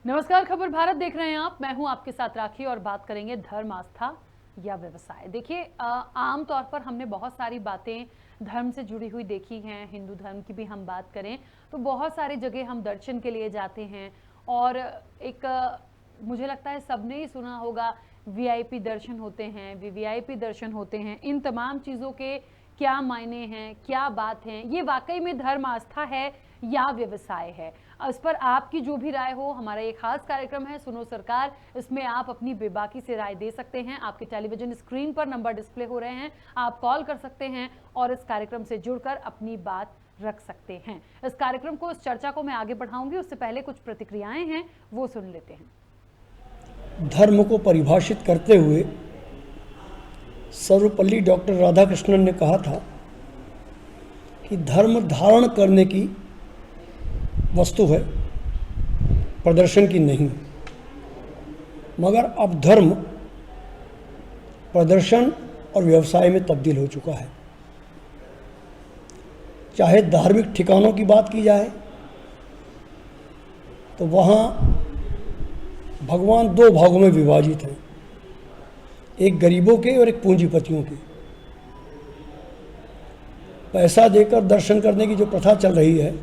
नमस्कार, खबर भारत देख रहे हैं आप। मैं हूं आपके साथ राखी और बात करेंगे धर्म, आस्था या व्यवसाय। देखिए, आम तौर पर हमने बहुत सारी बातें धर्म से जुड़ी हुई देखी हैं। हिंदू धर्म की भी हम बात करें तो बहुत सारी जगह हम दर्शन के लिए जाते हैं और एक मुझे लगता है सबने ही सुना होगा, वीआईपी दर्शन होते हैं, वीवीआईपी दर्शन होते हैं। इन तमाम चीज़ों के क्या मायने हैं, क्या बात है, ये वाकई में धर्म, आस्था है या व्यवसाय है? इस पर आपकी जो भी राय हो, हमारा ये खास कार्यक्रम है सुनो सरकार, इसमें आप अपनी बेबाकी से राय दे सकते हैं। आपके टेलीविजन स्क्रीन पर नंबर डिस्प्ले हो रहे हैं, आप कॉल कर सकते हैं और इस कार्यक्रम से जुड़कर अपनी बात रख सकते हैं। इस कार्यक्रम को, इस चर्चा को मैं आगे बढ़ाऊंगी, उससे पहले कुछ प्रतिक्रियाएं हैं, वो सुन लेते हैं। धर्म को परिभाषित करते हुए सर्वपल्ली डॉक्टर राधाकृष्णन ने कहा था कि धर्म धारण करने की वस्तु है, प्रदर्शन की नहीं। मगर अब धर्म प्रदर्शन और व्यवसाय में तब्दील हो चुका है। चाहे धार्मिक ठिकानों की बात की जाए तो वहाँ भगवान दो भागों में विभाजित हैं, एक गरीबों के और एक पूंजीपतियों के। पैसा देकर दर्शन करने की जो प्रथा चल रही है,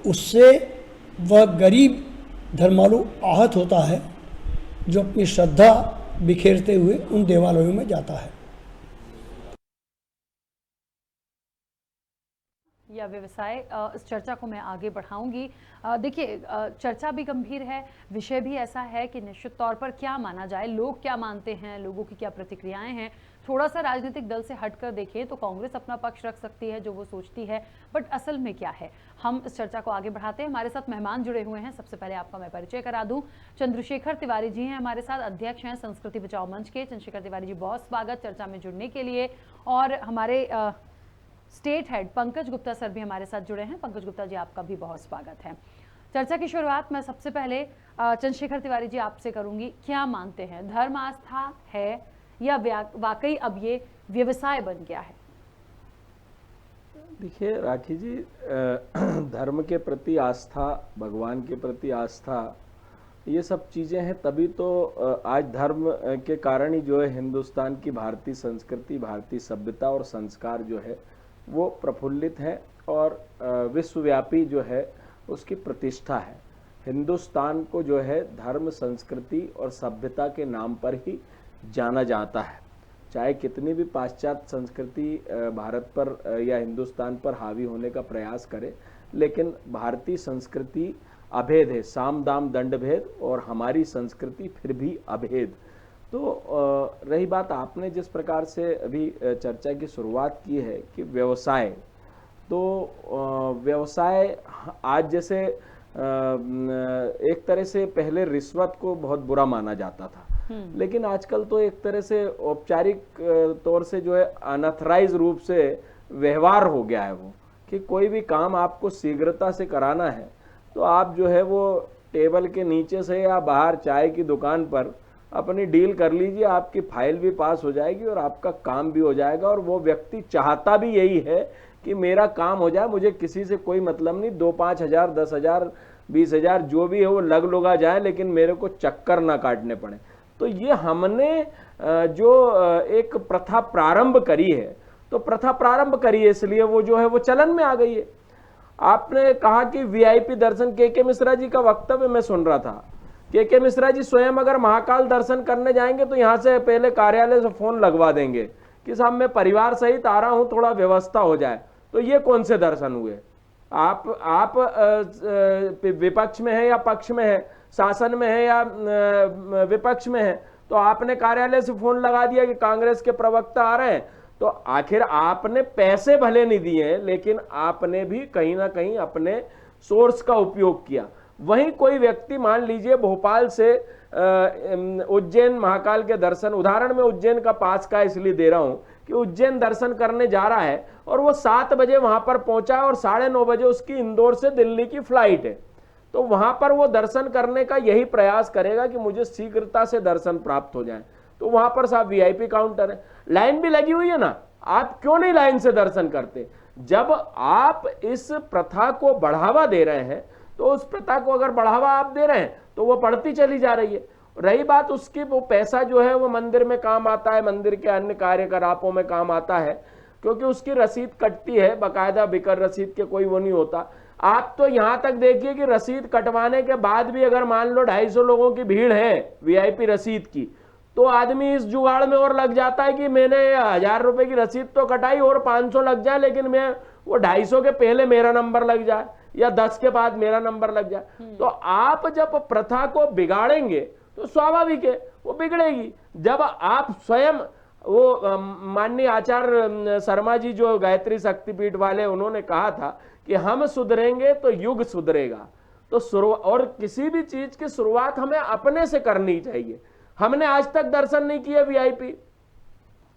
उससे वह गरीब धर्मालु आहत होता है जो अपनी श्रद्धा बिखेरते हुए उन देवालयों में जाता है। या व्यवसाय, इस चर्चा को मैं आगे बढ़ाऊंगी। देखिए, चर्चा भी गंभीर है, विषय भी ऐसा है कि निश्चित तौर पर क्या माना जाए, लोग क्या मानते हैं, लोगों की क्या प्रतिक्रियाएं हैं। थोड़ा सा राजनीतिक दल से हटकर देखें तो कांग्रेस अपना पक्ष रख सकती है जो वो सोचती है, बट असल में क्या है। हम इस चर्चा को आगे बढ़ाते हैं। हमारे साथ मेहमान जुड़े हुए हैं। सबसे पहले आपका मैं परिचय करा दूं, चंद्रशेखर तिवारी जी हैं हमारे साथ, अध्यक्ष हैं संस्कृति बचाओ मंच के। चंद्रशेखर तिवारी जी, बहुत स्वागत चर्चा में जुड़ने के लिए। और हमारे state head Pankaj Gupta sir भी हमारे साथ जुड़े हैं। पंकज गुप्ता जी, आपका भी बहुत स्वागत है। चर्चा की शुरुआत मैं सबसे पहले चंद्रशेखर तिवारी जी आपसे करूंगी। क्या मानते हैं, धर्म आस्था है या वाकई अब ये व्यवसाय बन गया है? देखिए राखी जी, धर्म के प्रति आस्था, भगवान के प्रति आस्था, ये सब चीज़ें हैं, तभी तो आज धर्म के कारण ही जो है हिंदुस्तान की भारतीय संस्कृति, भारतीय सभ्यता और संस्कार जो है वो प्रफुल्लित है और विश्वव्यापी जो है उसकी प्रतिष्ठा है। हिंदुस्तान को जो है धर्म, संस्कृति और सभ्यता के नाम पर ही जाना जाता है। चाहे कितनी भी पाश्चात्य संस्कृति भारत पर या हिंदुस्तान पर हावी होने का प्रयास करे, लेकिन भारतीय संस्कृति अभेद है, साम दाम दंड भेद, और हमारी संस्कृति फिर भी अभेद। तो रही बात, आपने जिस प्रकार से अभी चर्चा की शुरुआत की है कि व्यवसाय, तो व्यवसाय आज जैसे एक तरह से पहले रिश्वत को बहुत बुरा माना जाता था, लेकिन आजकल तो एक तरह से औपचारिक तौर से जो है अनऑथराइज रूप से व्यवहार हो गया है वो, कि कोई भी काम आपको शीघ्रता से कराना है तो आप जो है वो टेबल के नीचे से या बाहर चाय की दुकान पर अपनी डील कर लीजिए, आपकी फाइल भी पास हो जाएगी और आपका काम भी हो जाएगा। और वो व्यक्ति चाहता भी यही है कि मेरा काम हो जाए, मुझे किसी से कोई मतलब नहीं, 2-5 हज़ार, 10 हज़ार, 20 हज़ार जो भी है वो लग लुगा जाए, लेकिन मेरे को चक्कर ना काटने पड़े। तो ये हमने जो एक प्रथा प्रारंभ करी है, तो प्रथा प्रारंभ करी है इसलिए वो जो है वो चलन में आ गई है। आपने कहा कि वीआईपी दर्शन, के मिश्रा जी का वक्तव्य मैं सुन रहा था। के मिश्रा जी स्वयं अगर महाकाल दर्शन करने जाएंगे तो यहाँ से पहले कार्यालय से फोन लगवा देंगे कि साहब मैं परिवार सहित आ रहा हूँ, थोड़ा व्यवस्था हो जाए। तो ये कौन से दर्शन हुए? आप विपक्ष में है या पक्ष में है, शासन में है या विपक्ष में है, तो आपने कार्यालय से फोन लगा दिया कि कांग्रेस के प्रवक्ता आ रहे हैं। तो आखिर आपने पैसे भले नहीं दिए, लेकिन आपने भी कहीं ना कहीं अपने सोर्स का उपयोग किया। वहीं कोई व्यक्ति, मान लीजिए भोपाल से उज्जैन महाकाल के दर्शन, उदाहरण में उज्जैन का पास का इसलिए दे रहा हूं कि उज्जैन दर्शन करने जा रहा है और वो 7 बजे वहां पर पहुंचा है और 9:30 बजे उसकी इंदौर से दिल्ली की फ्लाइट है। तो वहां पर वो दर्शन करने का यही प्रयास करेगा कि मुझे शीघ्रता से दर्शन प्राप्त हो जाए। तो वहां पर साहब वीआईपी काउंटर है, लाइन भी लगी हुई है ना, आप क्यों नहीं लाइन से दर्शन करते? जब आप इस प्रथा को बढ़ावा दे रहे हैं, तो उस प्रथा को अगर बढ़ावा आप दे रहे हैं तो वो बढ़ती चली जा रही है। रही बात उसकी, वो पैसा जो है वो मंदिर में काम आता है, मंदिर के अन्य कार्यकलापों में काम आता है, क्योंकि उसकी रसीद कटती है बाकायदा, बिकर रसीद के कोई वो नहीं होता। आप तो यहां तक देखिए कि रसीद कटवाने के बाद भी अगर मान लो 250 लोगों की भीड़ है वीआईपी रसीद की, तो आदमी इस जुगाड़ में और लग जाता है कि मैंने 1000 रुपए की रसीद तो कटाई और 500 लग जाए, लेकिन मैं वो 250 के पहले मेरा नंबर लग जाए या 10 के बाद मेरा नंबर लग जाए। तो आप जब प्रथा को बिगाड़ेंगे तो स्वाभाविक है वो बिगड़ेगी। जब आप स्वयं, वो माननीय आचार्य शर्मा जी जो गायत्री शक्तिपीठ वाले, उन्होंने कहा था कि हम सुधरेंगे तो युग सुधरेगा। तो और किसी भी चीज की शुरुआत हमें अपने से करनी चाहिए। हमने आज तक दर्शन नहीं किए वीआईपी,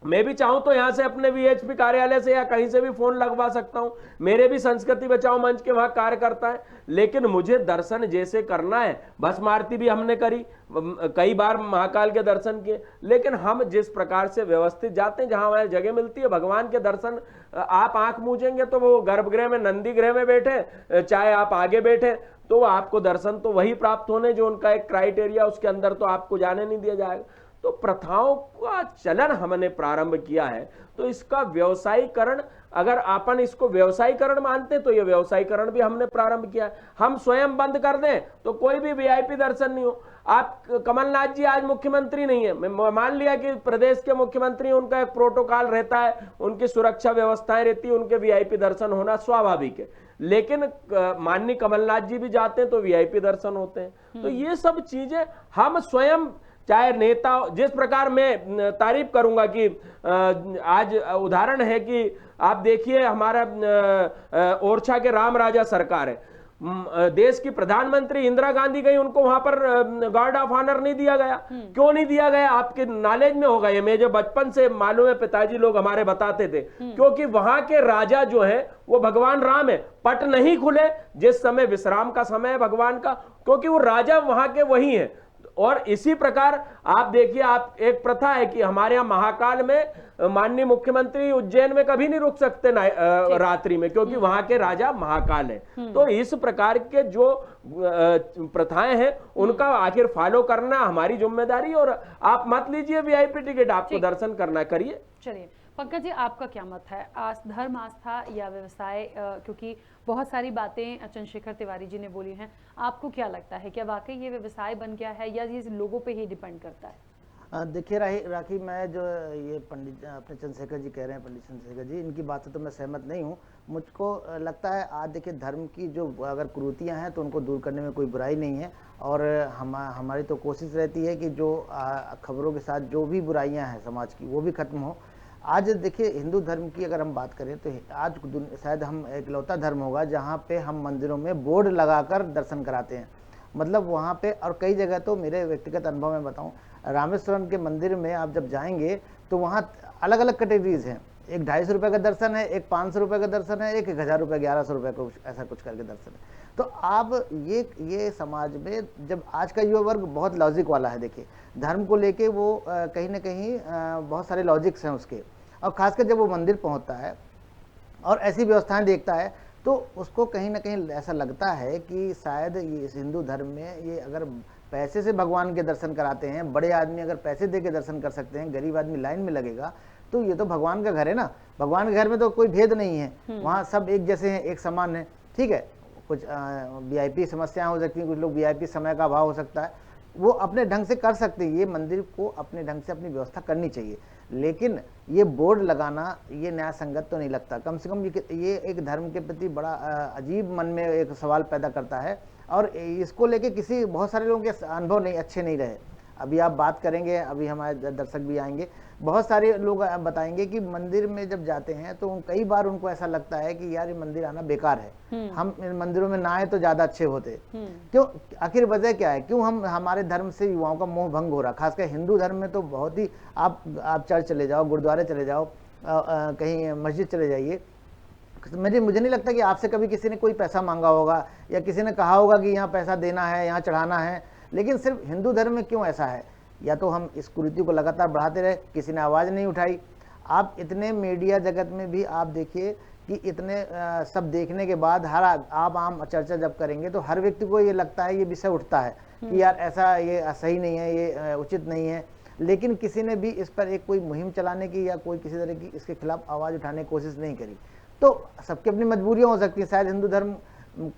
मैं भी चाहूं तो यहां से अपने वीएचपी कार्यालय से या कहीं से भी फोन लगवा सकता हूं, मेरे भी संस्कृति बचाओ मंच के वहां कार्यकर्ता है, लेकिन मुझे दर्शन जैसे करना है, भस्म आरती भी हमने करी, कई बार महाकाल के दर्शन किए, लेकिन हम जिस प्रकार से व्यवस्थित जाते हैं, जहां हमारी जगह मिलती है भगवान के दर्शन, आप आंख मूजेंगे तो वो गर्भगृह में, नंदी गृह में बैठे, चाहे आप आगे बैठे, तो आपको दर्शन तो वही प्राप्त होने जो उनका एक क्राइटेरिया, उसके अंदर तो आपको जाने नहीं दिया जाएगा। तो प्रथाओं का चलन हमने प्रारंभ किया है, तो इसका व्यवसायीकरण, अगर अपन इसको व्यवसायीकरण मानते तो ये व्यवसायीकरण भी हमने प्रारंभ किया है। हम स्वयं बंद कर दें तो कोई भी वीआईपी दर्शन नहीं हो। आप कमलनाथ जी आज मुख्यमंत्री नहीं है, मैं मान लिया कि प्रदेश के मुख्यमंत्री, उनका एक प्रोटोकॉल रहता है, उनकी सुरक्षा व्यवस्थाएं रहती है, उनके वीआईपी दर्शन होना स्वाभाविक है, लेकिन माननीय कमलनाथ जी भी जाते हैं तो वीआईपी दर्शन होते हैं। तो ये सब चीजें हम स्वयं, चाहे नेता, जिस प्रकार मैं तारीफ करूंगा कि आज उदाहरण है कि आप देखिए हमारा ओरछा के राम राजा सरकार है, देश की प्रधानमंत्री इंदिरा गांधी गई, उनको वहां पर गार्ड ऑफ ऑनर नहीं दिया गया। क्यों नहीं दिया गया? आपके नॉलेज में होगा ये, मैं जो बचपन से मालूम है, पिताजी लोग हमारे बताते थे, क्योंकि वहां के राजा जो है वो भगवान राम है। पट नहीं खुले जिस समय विश्राम का समय है भगवान का, क्योंकि वो राजा वहां के वही है। और इसी प्रकार आप देखिए, आप एक प्रथा है कि हमारे यहाँ महाकाल में माननीय मुख्यमंत्री उज्जैन में कभी नहीं रुक सकते रात्रि में, क्योंकि वहां के राजा महाकाल है। तो इस प्रकार के जो प्रथाएं हैं उनका आखिर फॉलो करना हमारी जिम्मेदारी। और आप मत लीजिए वीआईपी टिकट, आपको दर्शन करना करिए। चलिए पंकज जी, आपका क्या मत है, धर्म, आस्था या व्यवसाय, क्योंकि बहुत सारी बातें चंद्रशेखर तिवारी जी ने बोली हैं, आपको क्या लगता है, क्या वाकई ये व्यवसाय बन गया है या ये लोगों पे ही डिपेंड करता है? देखिए राखी, मैं जो ये पंडित अपने चंद्रशेखर जी कह रहे हैं, पंडित चंद्रशेखर जी, इनकी बात से तो मैं सहमत नहीं हूँ। मुझको लगता है आज देखिए, धर्म की जो अगर कुरीतियाँ हैं तो उनको दूर करने में कोई बुराई नहीं है, और हमारी तो कोशिश रहती है कि जो खबरों के साथ जो भी बुराइयाँ हैं समाज की वो भी खत्म हो। आज देखिए, हिंदू धर्म की अगर हम बात करें तो आज शायद हम इकलौता धर्म होगा जहाँ पे हम मंदिरों में बोर्ड लगाकर दर्शन कराते हैं। मतलब वहाँ पे, और कई जगह तो मेरे व्यक्तिगत अनुभव में बताऊँ, रामेश्वरम के मंदिर में आप जब जाएंगे तो वहाँ अलग अलग कैटेगरीज हैं, एक 250 रुपये का दर्शन है, एक 500 रुपये का दर्शन है, एक 1000 रुपये 1100 रुपये का, ऐसा कुछ करके दर्शन है। तो आप ये समाज में जब आज का युवा वर्ग बहुत लॉजिक वाला है, देखिए धर्म को लेके वो कहीं ना कहीं बहुत सारे लॉजिक्स हैं उसके, और खासकर जब वो मंदिर पहुंचता है और ऐसी व्यवस्थाएं देखता है तो उसको कहीं ना कहीं ऐसा लगता है कि शायद ये इस हिंदू धर्म में ये अगर पैसे से भगवान के दर्शन कराते हैं, बड़े आदमी अगर पैसे दे के दर्शन कर सकते हैं, गरीब आदमी लाइन में लगेगा, तो ये तो भगवान का घर है ना। भगवान के घर में तो कोई भेद नहीं है, वहाँ सब एक जैसे हैं, एक समान है। ठीक है, कुछ वीआईपी समस्याएं हो सकती हैं, कुछ लोग वीआईपी समय का अभाव हो सकता है, वो अपने ढंग से कर सकते हैं। ये मंदिर को अपने ढंग से अपनी व्यवस्था करनी चाहिए, लेकिन ये बोर्ड लगाना ये न्याय संगत तो नहीं लगता। कम से कम ये एक धर्म के प्रति बड़ा अजीब मन में एक सवाल पैदा करता है, और इसको लेके किसी बहुत सारे लोगों के अनुभव नहीं अच्छे नहीं रहे। अभी आप बात करेंगे, अभी हमारे दर्शक भी आएंगे, बहुत सारे लोग बताएंगे कि मंदिर में जब जाते हैं तो कई बार उनको ऐसा लगता है कि यार ये मंदिर आना बेकार है, हम इन मंदिरों में ना आए तो ज्यादा अच्छे होते। क्यों? आखिर वजह क्या है? क्यों हम हमारे धर्म से युवाओं का मोह भंग हो रहा? खासकर हिंदू धर्म में तो बहुत ही, आप चर्च चले जाओ, गुरुद्वारे चले जाओ, कहीं मस्जिद चले जाइए, मुझे नहीं लगता कि आपसे कभी किसी ने कोई पैसा मांगा होगा या किसी ने कहा होगा कि यहाँ पैसा देना है, यहाँ चढ़ाना है। लेकिन सिर्फ हिंदू धर्म में क्यों ऐसा है? या तो हम इस कुरीति को लगातार बढ़ाते रहे, किसी ने आवाज़ नहीं उठाई। आप इतने मीडिया जगत में भी आप देखिए कि इतने सब देखने के बाद हर आप आम चर्चा जब करेंगे तो हर व्यक्ति को ये लगता है, ये विषय उठता है कि यार ऐसा ये सही नहीं है, ये उचित नहीं है, लेकिन किसी ने भी इस पर एक कोई मुहिम चलाने की या कोई किसी तरह की इसके खिलाफ आवाज उठाने की कोशिश नहीं करी। तो सबकी अपनी मजबूरियां हो सकती हैं। शायद हिंदू धर्म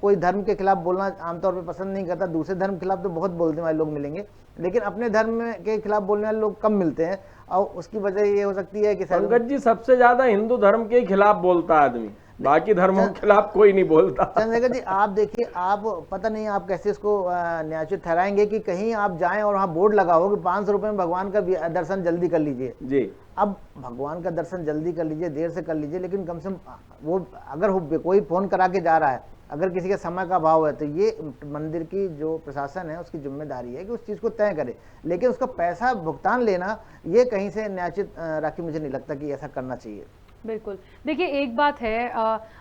कोई धर्म के खिलाफ बोलना आमतौर पर पसंद नहीं करता, दूसरे धर्म के खिलाफ तो बहुत बोलने वाले लोग मिलेंगे, लेकिन अपने धर्म के खिलाफ बोलने वाले लोग कम मिलते हैं। और उसकी वजह ये हो सकती है कि पंकज जी सबसे ज्यादा हिंदू धर्म के खिलाफ बोलता आदमी, बाकी धर्मों के खिलाफ कोई नहीं बोलता। चंद्रशेखर जी आप देखिए, आप पता नहीं आप कैसे इसको न्यायोचित ठहराएंगे कि कहीं आप जाएं और वहाँ बोर्ड लगा हो कि 500 रुपए में भगवान का दर्शन जल्दी कर लीजिए जी। अब भगवान का दर्शन जल्दी कर लीजिए, देर से कर लीजिए, लेकिन कम से कम वो अगर कोई फोन करा के जा रहा है, अगर किसी के समय का अभाव है, तो ये मंदिर की जो प्रशासन है उसकी जिम्मेदारी है कि उस चीज़ को तय करे, लेकिन उसका पैसा भुगतान लेना ये कहीं से न्यायोचित राखी मुझे नहीं लगता कि ऐसा करना चाहिए। बिल्कुल। देखिए एक बात है,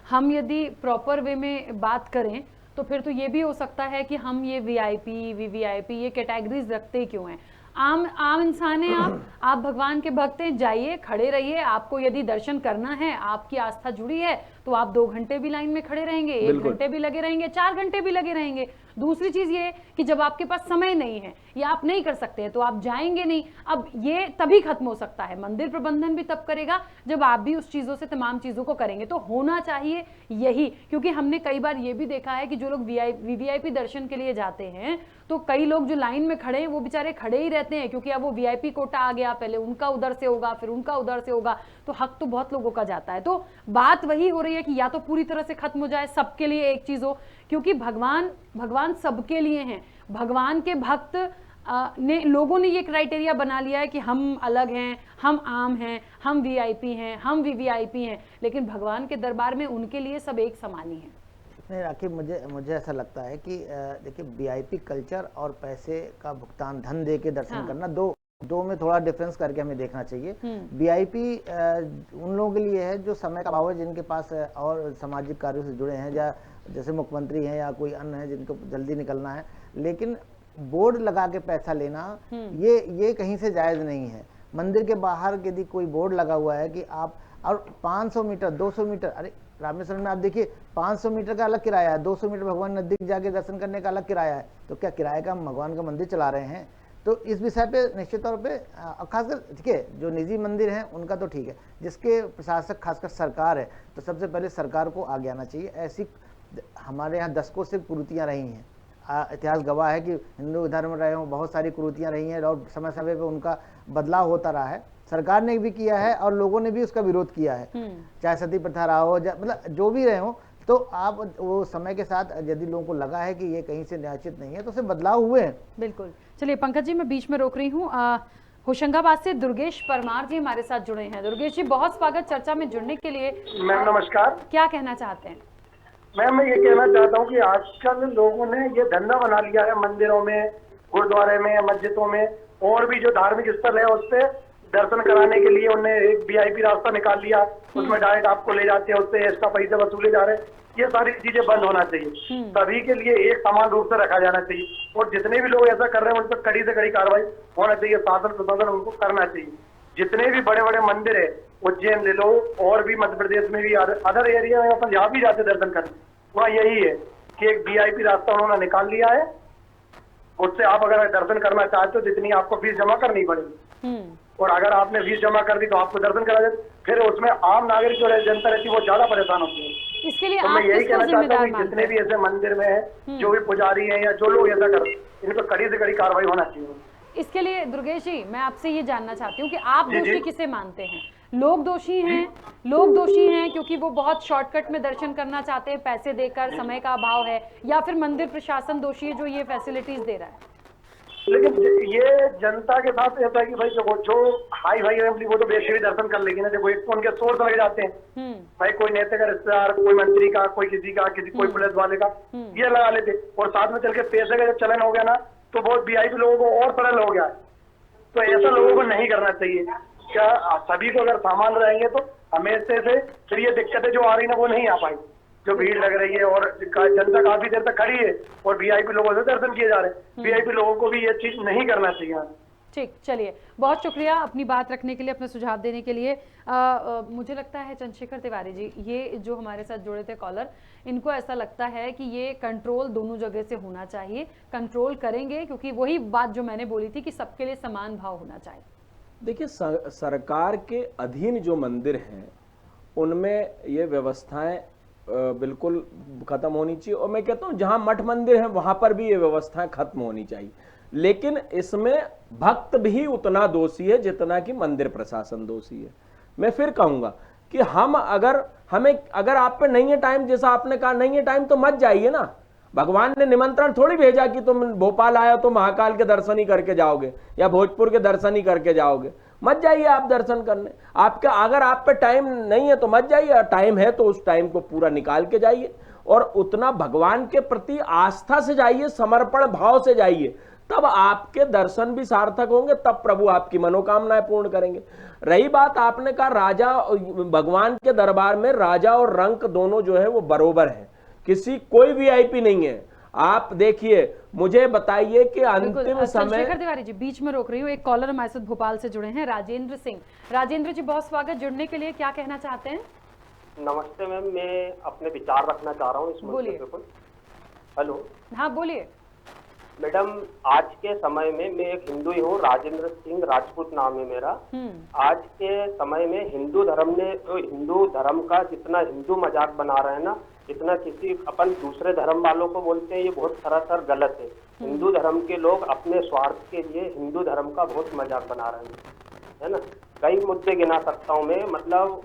हम यदि प्रॉपर वे में बात करें तो फिर तो ये भी हो सकता है कि हम ये वीआईपी वीवीआईपी ये कैटेगरीज रखते ही क्यों हैं। आम इंसान हैं आप भगवान के भक्त हैं, जाइए खड़े रहिए, आपको यदि दर्शन करना है, आपकी आस्था जुड़ी है तो आप 2 घंटे भी लाइन में खड़े रहेंगे, 1 घंटे भी लगे रहेंगे, 4 घंटे भी लगे रहेंगे। दूसरी चीज ये कि जब आपके पास समय नहीं है या आप नहीं कर सकते हैं तो आप जाएंगे नहीं। अब ये तभी खत्म हो सकता है, मंदिर प्रबंधन भी तब करेगा जब आप भी उस चीजों से तमाम चीजों को करेंगे। तो होना चाहिए यही, क्योंकि हमने कई बार ये भी देखा है कि जो लोग वीवीआईपी दर्शन के लिए जाते हैं तो कई लोग जो लाइन में खड़े हैं वो बेचारे खड़े ही रहते हैं, क्योंकि अब वो वीआईपी कोटा आ गया, पहले उनका उधर से होगा फिर उनका उधर से होगा, तो हक तो बहुत लोगों का जाता है। तो बात वही हो रही है कि या तो पूरी तरह से खत्म हो जाए, सबके लिए एक चीज हो, क्योंकि भगवान सबके लिए हैं। भगवान के भक्त लोगों ने ये क्राइटेरिया बना लिया है कि हम अलग हैं, हम आम हैं, हम वीआईपी हैं, हम वीवीआईपी हैं, लेकिन भगवान के दरबार में उनके लिए सब एक समान ही है। नहीं राखी, मुझे ऐसा लगता है कि देखिए वीआईपी कल्चर और पैसे का भुगतान, धन दे के दर्शन करना, दो में थोड़ा डिफरेंस करके हमें देखना चाहिए। वीआईपी उन लोगों के लिए है जो समय का अभाव है, जिनके पास और सामाजिक कार्यों से जुड़े हैं, या जैसे मुख्यमंत्री हैं या कोई अन्य है जिनको जल्दी निकलना है, लेकिन बोर्ड लगा के पैसा लेना ये कहीं से जायज नहीं है। मंदिर के बाहर यदि कोई बोर्ड लगा हुआ है कि आप, और 500 मीटर 200 मीटर, अरे रामेश्वरम में आप देखिए 500 मीटर का अलग किराया है, 200 मीटर भगवान नजदीक जाके दर्शन करने का अलग किराया है, तो क्या किराए का हम भगवान का मंदिर चला रहे हैं? तो इस विषय पे निश्चित तौर पे खासकर ठीक है, जो निजी मंदिर हैं उनका तो ठीक है, जिसके प्रशासक खासकर सरकार है, तो सबसे पहले सरकार को आगे आना चाहिए। ऐसी हमारे यहाँ दशकों से कुरीतियाँ रही हैं, इतिहास गवाह है कि हिंदू धर्म रहे हों, बहुत सारी कुरीतियाँ रही हैं और समय समय पे उनका बदलाव होता रहा है। सरकार ने भी किया है और लोगों ने भी उसका विरोध किया है, चाहे सती प्रथा रहा हो, मतलब जो भी रहे हो। तो आप वो समय के साथ यदि लोगों को लगा है कि ये कहीं से न्यायोचित नहीं है तो उसे बदलाव हुए हैं। बिल्कुल। चलिए पंकज जी, मैं बीच में रोक रही हूँ। होशंगाबाद से दुर्गेश परमार जी हमारे साथ जुड़े हैं। दुर्गेश जी, बहुत स्वागत चर्चा में जुड़ने के लिए। मैम नमस्कार। क्या कहना चाहते हैं? मैम मैं ये कहना चाहता हूँ कि आजकल लोगों ने ये धंधा बना लिया है, मंदिरों में, गुरुद्वारे में, मस्जिदों में और भी जो धार्मिक स्थल है उस पे दर्शन कराने के लिए उन्हें एक वीआईपी रास्ता निकाल लिया, उसमें डायरेक्ट आपको ले जाते हैं, उससे एक्स्ट्रा पैसे वसूले जा रहे हैं। ये सारी चीजें बंद होना चाहिए, सभी के लिए एक समान रूप से रखा जाना चाहिए, और जितने भी लोग ऐसा कर रहे हैं उन पर कड़ी से कड़ी कार्रवाई होना चाहिए, शासन प्रशासन उनको करना चाहिए। जितने भी बड़े बड़े मंदिर है, उज्जैन ले लो, और भी मध्य प्रदेश में भी अदर एरिया में अपन यहाँ भी जाते दर्शन करने, वहाँ यही है कि एक वीआईपी रास्ता उन्होंने निकाल लिया है, उससे आप अगर दर्शन करना चाहते हो जितनी आपको फीस जमा करनी पड़ेगी, और अगर आपने फीस जमा कर दी तो आपको दर्शन करा जाए, फिर उसमें आम नागरिक जो जनता रहती है वो ज्यादा परेशान होती है। इसके लिए तो मैं यही कहना चाहता हूँ कि जितने भी ऐसे मंदिर में है, जो भी पुजारी हैं या जो लोग ऐसा कर, इन पर कड़ी से कड़ी कार्रवाई होना चाहिए। इसके लिए दुर्गेश जी, मैं आपसे ये जानना चाहती हूँ कि आप दोषी किसे मानते हैं? लोग दोषी हैं, लोग दोषी हैं क्योंकि वो बहुत शॉर्टकट में दर्शन करना चाहते हैं, पैसे देकर, समय का अभाव है, या फिर मंदिर प्रशासन दोषी है जो ये फैसिलिटीज दे रहा है? लेकिन ये जनता के साथ ऐसा है कि भाई जो हाई फाई फैमिली वो तो वैसे भी दर्शन कर लेगी ना, देखो एक तो उनके सोर्स लग जाते हैं, भाई कोई नेता का रिश्तेदार, कोई मंत्री का, कोई किसी का, कोई पुलिस वाले का, ये लगा लेते, और साथ में चल के पैसे का जब चलन हो गया ना तो बहुत वीआईपी लोगों को और सरल हो गया। तो ऐसा लोगों को नहीं करना चाहिए। क्या सभी को अगर सामान रहेंगे तो हमेशा से फिर ये दिक्कतें जो आ रही ना वो नहीं आ पाई, जो भीड़ लग रही है और जनता काफी देर तक खड़ी है और वीआईपी लोगों से दर्शन किए जा रहे हैं, वीआईपी लोगों को भी ये चीज नहीं करना चाहिए। ठीक, चलिए, बहुत शुक्रिया अपनी बात रखने के लिए, अपने सुझाव देने के लिए। मुझे लगता है चंद्रशेखर तिवारी जी, ये जो हमारे साथ जुड़े थे कॉलर, इनको ऐसा लगता है कि ये कंट्रोल दोनों जगह से होना चाहिए, कंट्रोल करेंगे, क्योंकि वही बात जो मैंने बोली थी कि सबके लिए समान भाव होना चाहिए। देखिए, सरकार के अधीन जो मंदिर हैं उनमें ये व्यवस्थाएं बिल्कुल खत्म होनी चाहिए, और मैं कहता हूं जहां मठ मंदिर हैं वहां पर भी ये व्यवस्थाएं खत्म होनी चाहिए। लेकिन इसमें भक्त भी उतना दोषी है जितना कि मंदिर प्रशासन दोषी है। मैं फिर कहूंगा कि अगर आप पे नहीं है टाइम, जैसा आपने कहा नहीं है टाइम, तो मत जाइए ना। भगवान ने निमंत्रण थोड़ी भेजा कि तुम भोपाल आए हो तो महाकाल के दर्शन ही करके जाओगे या भोजपुर के दर्शन ही करके जाओगे। मत जाइए आप दर्शन करने। आपका अगर आप पे टाइम नहीं है तो मत जाइए, टाइम है तो उस टाइम को पूरा निकाल के जाइए, और उतना भगवान के प्रति आस्था से जाइए, समर्पण भाव से जाइए, तब आपके दर्शन भी सार्थक होंगे, तब प्रभु आपकी मनोकामनाएं पूर्ण करेंगे। रही बात आपने कहा राजा, भगवान के दरबार में राजा और रंक दोनों जो है वो बरोबर है, कोई वीआईपी नहीं है। आप देखिए, मुझे बताइए कि अंतिम समय। चंद्रशेखर तिवारी जी, बीच में रोक रही हूँ, एक कॉलर हमारे साथ भोपाल से जुड़े हैं, राजेंद्र सिंह। राजेंद्र जी, बहुत स्वागत जुड़ने के लिए, क्या कहना चाहते हैं? नमस्ते मैम, मैं अपने विचार रखना चाह रहा हूँ इस मुद्दे पे। हेलो, हाँ बोलिए। मैडम, आज के समय में मैं एक हिंदू ही हूँ, राजेंद्र सिंह राजपूत नाम है मेरा। आज के समय में हिंदू धर्म का जितना हिंदू मजाक बना रहे हैं ना, इतना किसी अपन दूसरे धर्म वालों को बोलते हैं, ये बहुत सरासर गलत है। हिंदू धर्म के लोग अपने स्वार्थ के लिए हिंदू धर्म का बहुत मजाक बना रहे हैं, है ना। कई मुद्दे गिना सकता हूँ मैं, मतलब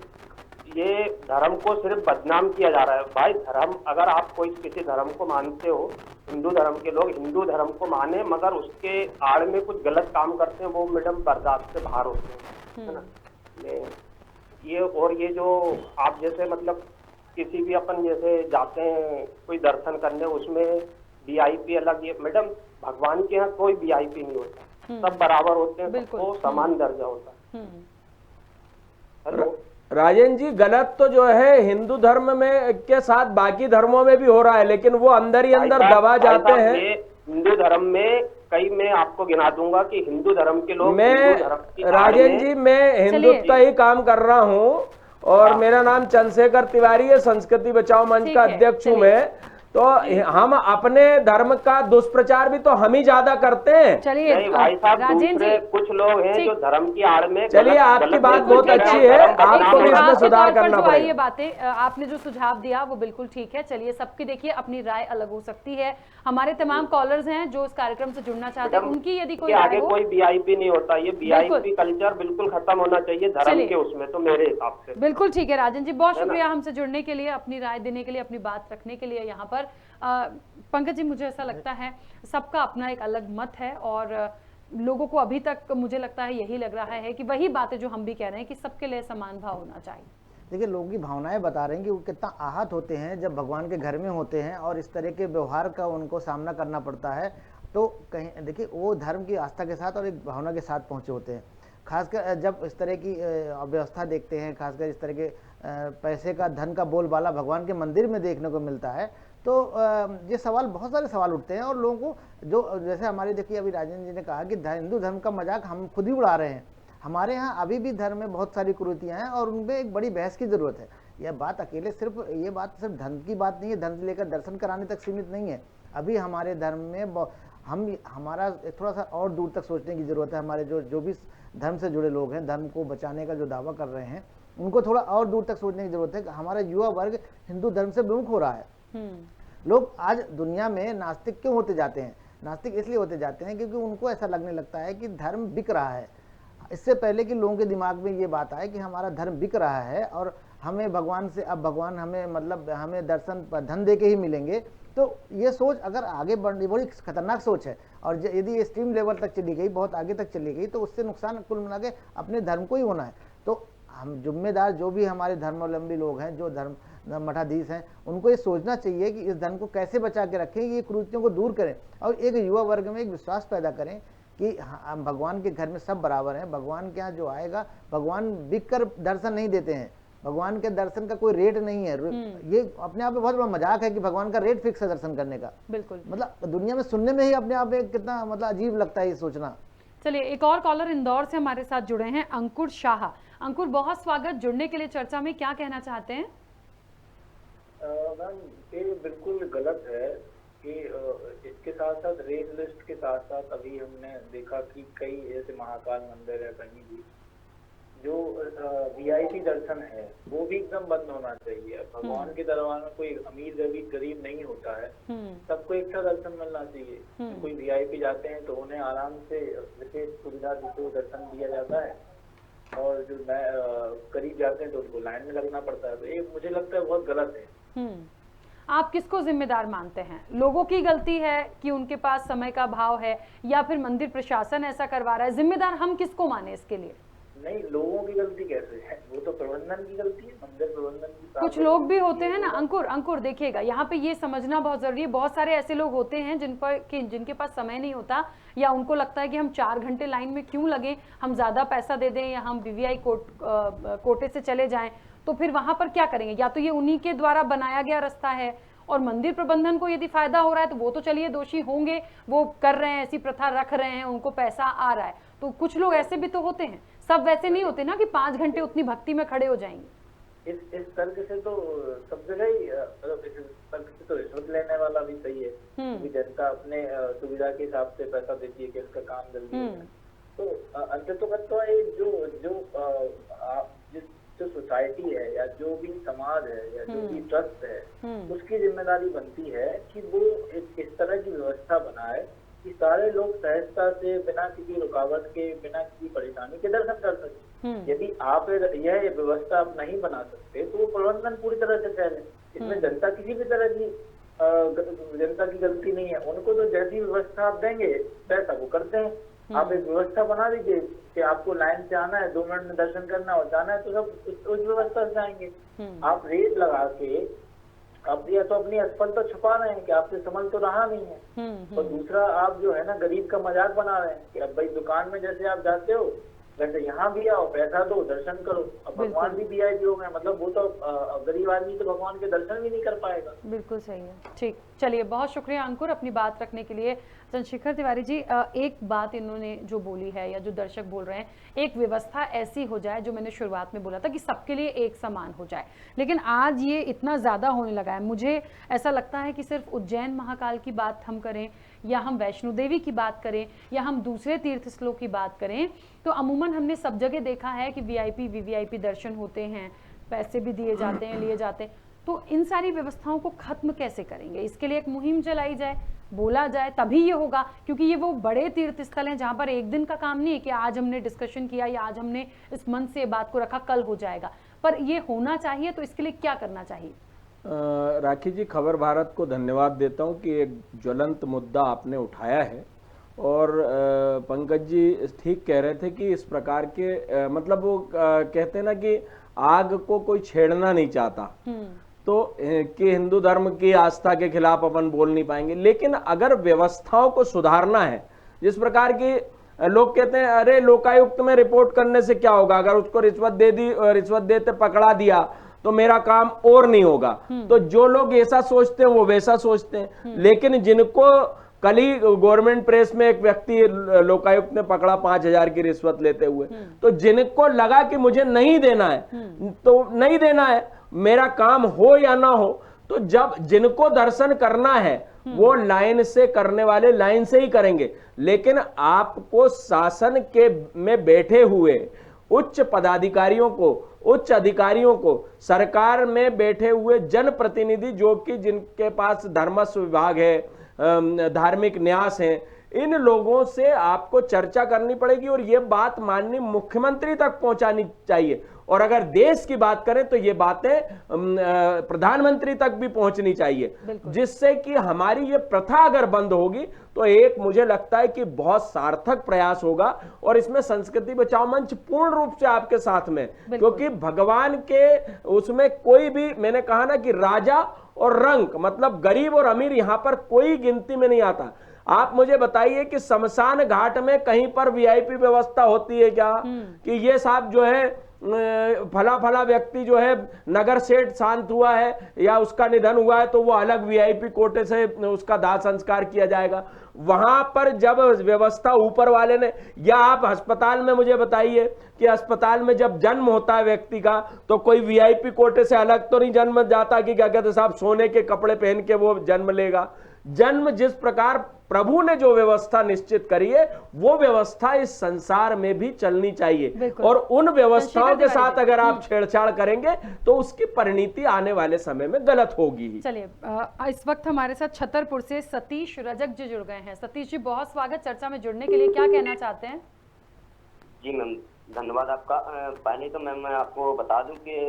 ये धर्म को सिर्फ बदनाम किया जा रहा है। भाई धर्म, अगर आप कोई किसी धर्म को मानते हो, हिंदू धर्म के लोग हिंदू धर्म को माने, मगर उसके आड़ में कुछ गलत काम करते हैं, वो मैडम बर्दाश्त से बाहर होते हैं, है ना। ये जो आप जैसे मतलब किसी भी अपन जैसे जाते हैं कोई दर्शन करने, उसमें वीआईपी अलग, ये मैडम भगवान के यहाँ कोई वीआईपी नहीं होता, सब बराबर होते हैं, सबको समान दर्जा होता है। हेलो राजेंद्र जी, गलत तो जो है हिंदू धर्म में के साथ बाकी धर्मों में भी हो रहा है, लेकिन वो अंदर ही अंदर दबा जाते हैं। हिंदू धर्म में कई मैं आपको गिना दूंगा कि हिंदू धर्म के लोग, राजेंद्र जी, मैं हिंदुत्व का ही काम कर रहा हूँ, और मेरा नाम चंद्रशेखर तिवारी है, संस्कृति बचाओ मंच का अध्यक्ष हूँ मैं। तो हम अपने धर्म का दुष्प्रचार भी तो हम ही ज्यादा करते हैं। चलिए भाई साहब, दूसरे कुछ लोग हैं जो धर्म की आड़ में। चलिए, आपकी बात बहुत अच्छी है, आपको भी इसमें सुधार करना पड़ेगा। ये बातें आपने जो सुझाव दिया वो बिल्कुल ठीक है। चलिए, सबकी देखिए अपनी राय अलग हो सकती है। हमारे तमाम कॉलर्स हैं जो इस कार्यक्रम से जुड़ना चाहते हैं, उनकी यदि कोई आगे कोई वीआईपी नहीं होता, ये वीआईपी कल्चर बिल्कुल खत्म होना चाहिए धर्म के उसमें, तो मेरे हिसाब से। बिल्कुल ठीक है राजन जी, बहुत शुक्रिया हमसे जुड़ने के लिए, अपनी राय देने के लिए, अपनी बात रखने के लिए यहाँ पर। पंकज जी, मुझे ऐसा लगता है सबका अपना एक अलग मत है, और लोगों को अभी तक मुझे लगता है यही लग रहा है कि वही बातें जो हम भी कह रहे हैं कि सबके लिए समान भाव होना चाहिए। देखिए, लोगों की भावनाएं बता रहे हैं कि वो कितना आहत होते हैं जब भगवान के घर में होते हैं और इस तरह के व्यवहार का उनको सामना करना पड़ता है। तो कहीं देखिए, वो धर्म की आस्था के साथ और एक भावना के साथ पहुंचे होते हैं। खासकर जब इस तरह की व्यवस्था देखते हैं, खासकर इस तरह के पैसे का, धन का बोलबाला भगवान के मंदिर में देखने को मिलता है, तो ये सवाल, बहुत सारे सवाल उठते हैं। और लोगों को जो, जैसे हमारे देखिए अभी राजेंद्र जी ने कहा कि हिंदू धर्म का मजाक हम खुद ही उड़ा रहे हैं। हमारे यहाँ अभी भी धर्म में बहुत सारी कुरीतियाँ हैं और उनमें एक बड़ी बहस की जरूरत है। यह बात अकेले ये बात सिर्फ धर्म की बात नहीं है, धर्म से लेकर दर्शन कराने तक सीमित नहीं है। अभी हमारे धर्म में हमारा थोड़ा सा और दूर तक सोचने की जरूरत है। हमारे जो भी धर्म से जुड़े लोग हैं, धर्म को बचाने का जो दावा कर रहे हैं, उनको थोड़ा और दूर तक सोचने की जरूरत है। हमारा युवा वर्ग हिंदू धर्म से विमुख हो रहा है। लोग आज दुनिया में नास्तिक क्यों होते जाते हैं? नास्तिक इसलिए होते जाते हैं क्योंकि उनको ऐसा लगने लगता है कि धर्म बिक रहा है। इससे पहले कि लोगों के दिमाग में ये बात आए कि हमारा धर्म बिक रहा है और हमें भगवान से, अब भगवान हमें, मतलब हमें दर्शन धन दे के ही मिलेंगे, तो ये सोच अगर आगे बढ़नी, बड़ी खतरनाक सोच है। और यदि ये एक्सट्रीम लेवल तक चली गई, बहुत आगे तक चली गई, तो उससे नुकसान कुल मिला के अपने धर्म को ही होना है। तो हम जिम्मेदार, जो भी हमारे धर्मावलंबी लोग हैं, जो धर्म मठाधीश हैं, उनको ये सोचना चाहिए कि इस धन को कैसे बचा के रखें, ये कुरीतियों को दूर करें और एक युवा वर्ग में एक विश्वास पैदा करें कि हम भगवान के घर में सब बराबर हैं। भगवान के यहाँ जो आएगा, भगवान बिक कर दर्शन नहीं देते हैं। भगवान के दर्शन का कोई रेट नहीं है। ये अपने आप में बहुत बड़ा मजाक है कि भगवान का रेट फिक्स है दर्शन करने का। बिल्कुल, मतलब दुनिया में सुनने में ही अपने आप में कितना मतलब अजीब लगता है ये सोचना। चलिए, एक और कॉलर इंदौर से हमारे साथ जुड़े हैं, अंकुर शाह। अंकुर, बहुत स्वागत जुड़ने के लिए चर्चा में, क्या कहना चाहते हैं? मैम, ये बिल्कुल गलत है कि इसके साथ साथ रेड लिस्ट के साथ साथ अभी हमने देखा कि कई ऐसे महाकाल मंदिर है कहीं भी जो वीआईपी दर्शन है वो भी एकदम बंद होना चाहिए। भगवान के दरबार में कोई अमीर गरीब नहीं होता है, सबको एक सा दर्शन मिलना चाहिए। कोई वीआईपी जाते हैं तो उन्हें आराम से विशेष सुविधा देते हुए दर्शन दिया जाता है, और जो करीब जाते हैं तो उनको लाइन में लगना पड़ता है। तो ये मुझे लगता है बहुत गलत है। आप किसको जिम्मेदार मानते हैं? लोगों की गलती है कि उनके पास समय का अभाव है, या फिर मंदिर प्रशासन ऐसा करवा रहा है? जिम्मेदार हम किसको माने इसके लिए? नहीं, लोगों की गलती कैसे है? वो तो प्रबंधन की गलती है, मंदिर प्रबंधन की। कुछ लोग भी होते हैं ना अंकुर, देखिएगा, यहाँ पे ये समझना बहुत जरूरी है। बहुत सारे ऐसे लोग होते हैं जिनके पास समय नहीं होता, या उनको लगता है कि हम 4 घंटे लाइन में क्यों लगे, हम ज्यादा पैसा दे दें या हम वीवीआई कोटे से चले जाएं, तो फिर वहां पर क्या करेंगे? या तो ये उन्हीं के द्वारा बनाया गया रास्ता है, और मंदिर प्रबंधन को यदि फायदा हो रहा है तो वो तो चलिए दोषी होंगे, वो कर रहे हैं, ऐसी प्रथा रख रहे हैं, उनको पैसा आ रहा है। तो कुछ लोग ऐसे भी तो होते हैं, सब वैसे नहीं होते ना कि 5 घंटे उतनी भक्ति में खड़े हो जाएंगे। इस तर्क से तो सब जगह ही इस तर्क से तो रिश्वत लेने वाला भी सही है, क्योंकि जनता अपने सुविधा के हिसाब से पैसा देती है कि इसका काम जल्दी हो जाए। तो अंततः जो सोसाइटी है या जो भी समाज है या जो भी ट्रस्ट है, उसकी जिम्मेदारी बनती है कि वो इस तरह की व्यवस्था बनाए कि सारे लोग सहजता से बिना किसी रुकावट के, बिना किसी परेशानी के दर्शन कर सके। यदि आप यह व्यवस्था आप नहीं बना सकते तो वो प्रबंधन पूरी तरह से फैले। इसमें जनता किसी भी तरह की जनता की गलती नहीं है। उनको तो जैसी व्यवस्था आप देंगे वैसा वो करते हैं। आप एक व्यवस्था बना दीजिए कि आपको लाइन से आना है, 2 मिनट में दर्शन करना हो, जाना है, तो सब उस व्यवस्था से जाएंगे। आप रेट लगा के आप या तो अपनी असफलता छुपा रहे हैं कि आपसे समझ तो रहा नहीं है, और दूसरा आप जो है ना गरीब का मजाक बना रहे हैं कि अब भाई दुकान में जैसे आप जाते हो वैसे यहाँ भी आओ, पैसा दो, दर्शन करो। अब भगवान भी वीआईपी हो गए, मतलब वो तो गरीब आदमी तो भगवान के दर्शन भी नहीं कर पाएगा। बिल्कुल सही है। ठीक, चलिए, बहुत शुक्रिया अंकुर अपनी बात रखने के लिए। चंद्रशेखर तिवारी जी, एक बात इन्होंने जो बोली है या जो दर्शक बोल रहे हैं, एक व्यवस्था ऐसी हो जाए, जो मैंने शुरुआत में बोला था कि सबके लिए एक समान हो जाए, लेकिन आज ये इतना ज़्यादा होने लगा है। मुझे ऐसा लगता है कि सिर्फ उज्जैन महाकाल की बात हम करें, या हम वैष्णो देवी की बात करें, या हम दूसरे तीर्थ स्थलों की बात करें, तो अमूमन हमने सब जगह देखा है कि वीआईपी वीवीआईपी दर्शन होते हैं, पैसे भी दिए जाते हैं, लिए जाते हैं। तो इन सारी व्यवस्थाओं को खत्म कैसे करेंगे? इसके लिए एक मुहिम चलाई जाए, बोला जाए, तभी ये होगा। क्योंकि ये वो बड़े तीर्थ स्थल हैं जहाँ पर एक दिन का काम नहीं है कि आज हमने डिस्कशन किया या आज हमने इस मन से बात को रखा, कल हो जाएगा, पर ये होना चाहिए। तो इसके लिए क्या करना चाहिए? राखी जी, खबर भारत को धन्यवाद देता हूं कि एक ज्वलंत मुद्दा आपने उठाया है, और पंकज जी ठीक कह रहे थे कि इस प्रकार के मतलब वो कहते हैं ना कि आग को कोई छेड़ना नहीं चाहता, तो कि हिंदू धर्म की आस्था के खिलाफ अपन बोल नहीं पाएंगे। लेकिन अगर व्यवस्थाओं को सुधारना है, जिस प्रकार की लोग कहते हैं अरे लोकायुक्त में रिपोर्ट करने से क्या होगा, अगर उसको रिश्वत दे दी, रिश्वत देते पकड़ा दिया तो मेरा काम और नहीं होगा। तो जो लोग ऐसा सोचते हैं वो वैसा सोचते हैं। लेकिन जिनको कल ही गवर्नमेंट प्रेस में एक व्यक्ति लोकायुक्त ने पकड़ा 5,000 की रिश्वत लेते हुए, तो जिनको लगा कि मुझे नहीं देना है तो नहीं देना है, मेरा काम हो या ना हो, तो जब जिनको दर्शन करना है वो लाइन से करने वाले लाइन से ही करेंगे। लेकिन आपको शासन के में बैठे हुए उच्च पदाधिकारियों को, उच्च अधिकारियों को, सरकार में बैठे हुए जनप्रतिनिधि जो कि जिनके पास धर्मस्व विभाग है, धार्मिक न्यास है, इन लोगों से आपको चर्चा करनी पड़ेगी और ये बात माननीय मुख्यमंत्री तक पहुंचानी चाहिए। और अगर देश की बात करें तो ये बातें प्रधानमंत्री तक भी पहुंचनी चाहिए, जिससे कि हमारी ये प्रथा अगर बंद होगी तो एक मुझे लगता है कि बहुत सार्थक प्रयास होगा। और इसमें संस्कृति बचाओ मंच पूर्ण रूप से आपके साथ में, क्योंकि भगवान के उसमें कोई भी, मैंने कहा ना कि राजा और रंक, मतलब गरीब और अमीर यहां पर कोई गिनती में नहीं आता। आप मुझे बताइए कि शमशान घाट में कहीं पर वीआईपी व्यवस्था होती है क्या कि ये साहब जो है फला फला व्यक्ति जो है नगर सेठ शांत हुआ है या उसका निधन हुआ है तो वो अलग वीआईपी कोटे से उसका दाह संस्कार किया जाएगा। वहां पर जब व्यवस्था ऊपर वाले ने, या आप अस्पताल में मुझे बताइए कि अस्पताल में जब जन्म होता है व्यक्ति का तो कोई वीआईपी कोटे से अलग तो नहीं जन्म जाता कि क्या कहते साहब सोने के कपड़े पहन के वो जन्म लेगा। जन्म जिस प्रकार प्रभु ने जो व्यवस्था निश्चित करी है वो व्यवस्था इस संसार में भी चलनी चाहिए, और उन व्यवस्थाओं के साथ अगर आप छेड़छाड़ करेंगे तो उसकी परिणति आने वाले समय में गलत होगी ही। चलिए, इस वक्त हमारे साथ छतरपुर से सतीश रजक जी जुड़ गए हैं। सतीश जी, बहुत स्वागत चर्चा में जुड़ने के लिए, क्या कहना चाहते हैं? जी मैम, धन्यवाद आपका। पहले तो मैम मैं आपको बता दूं कि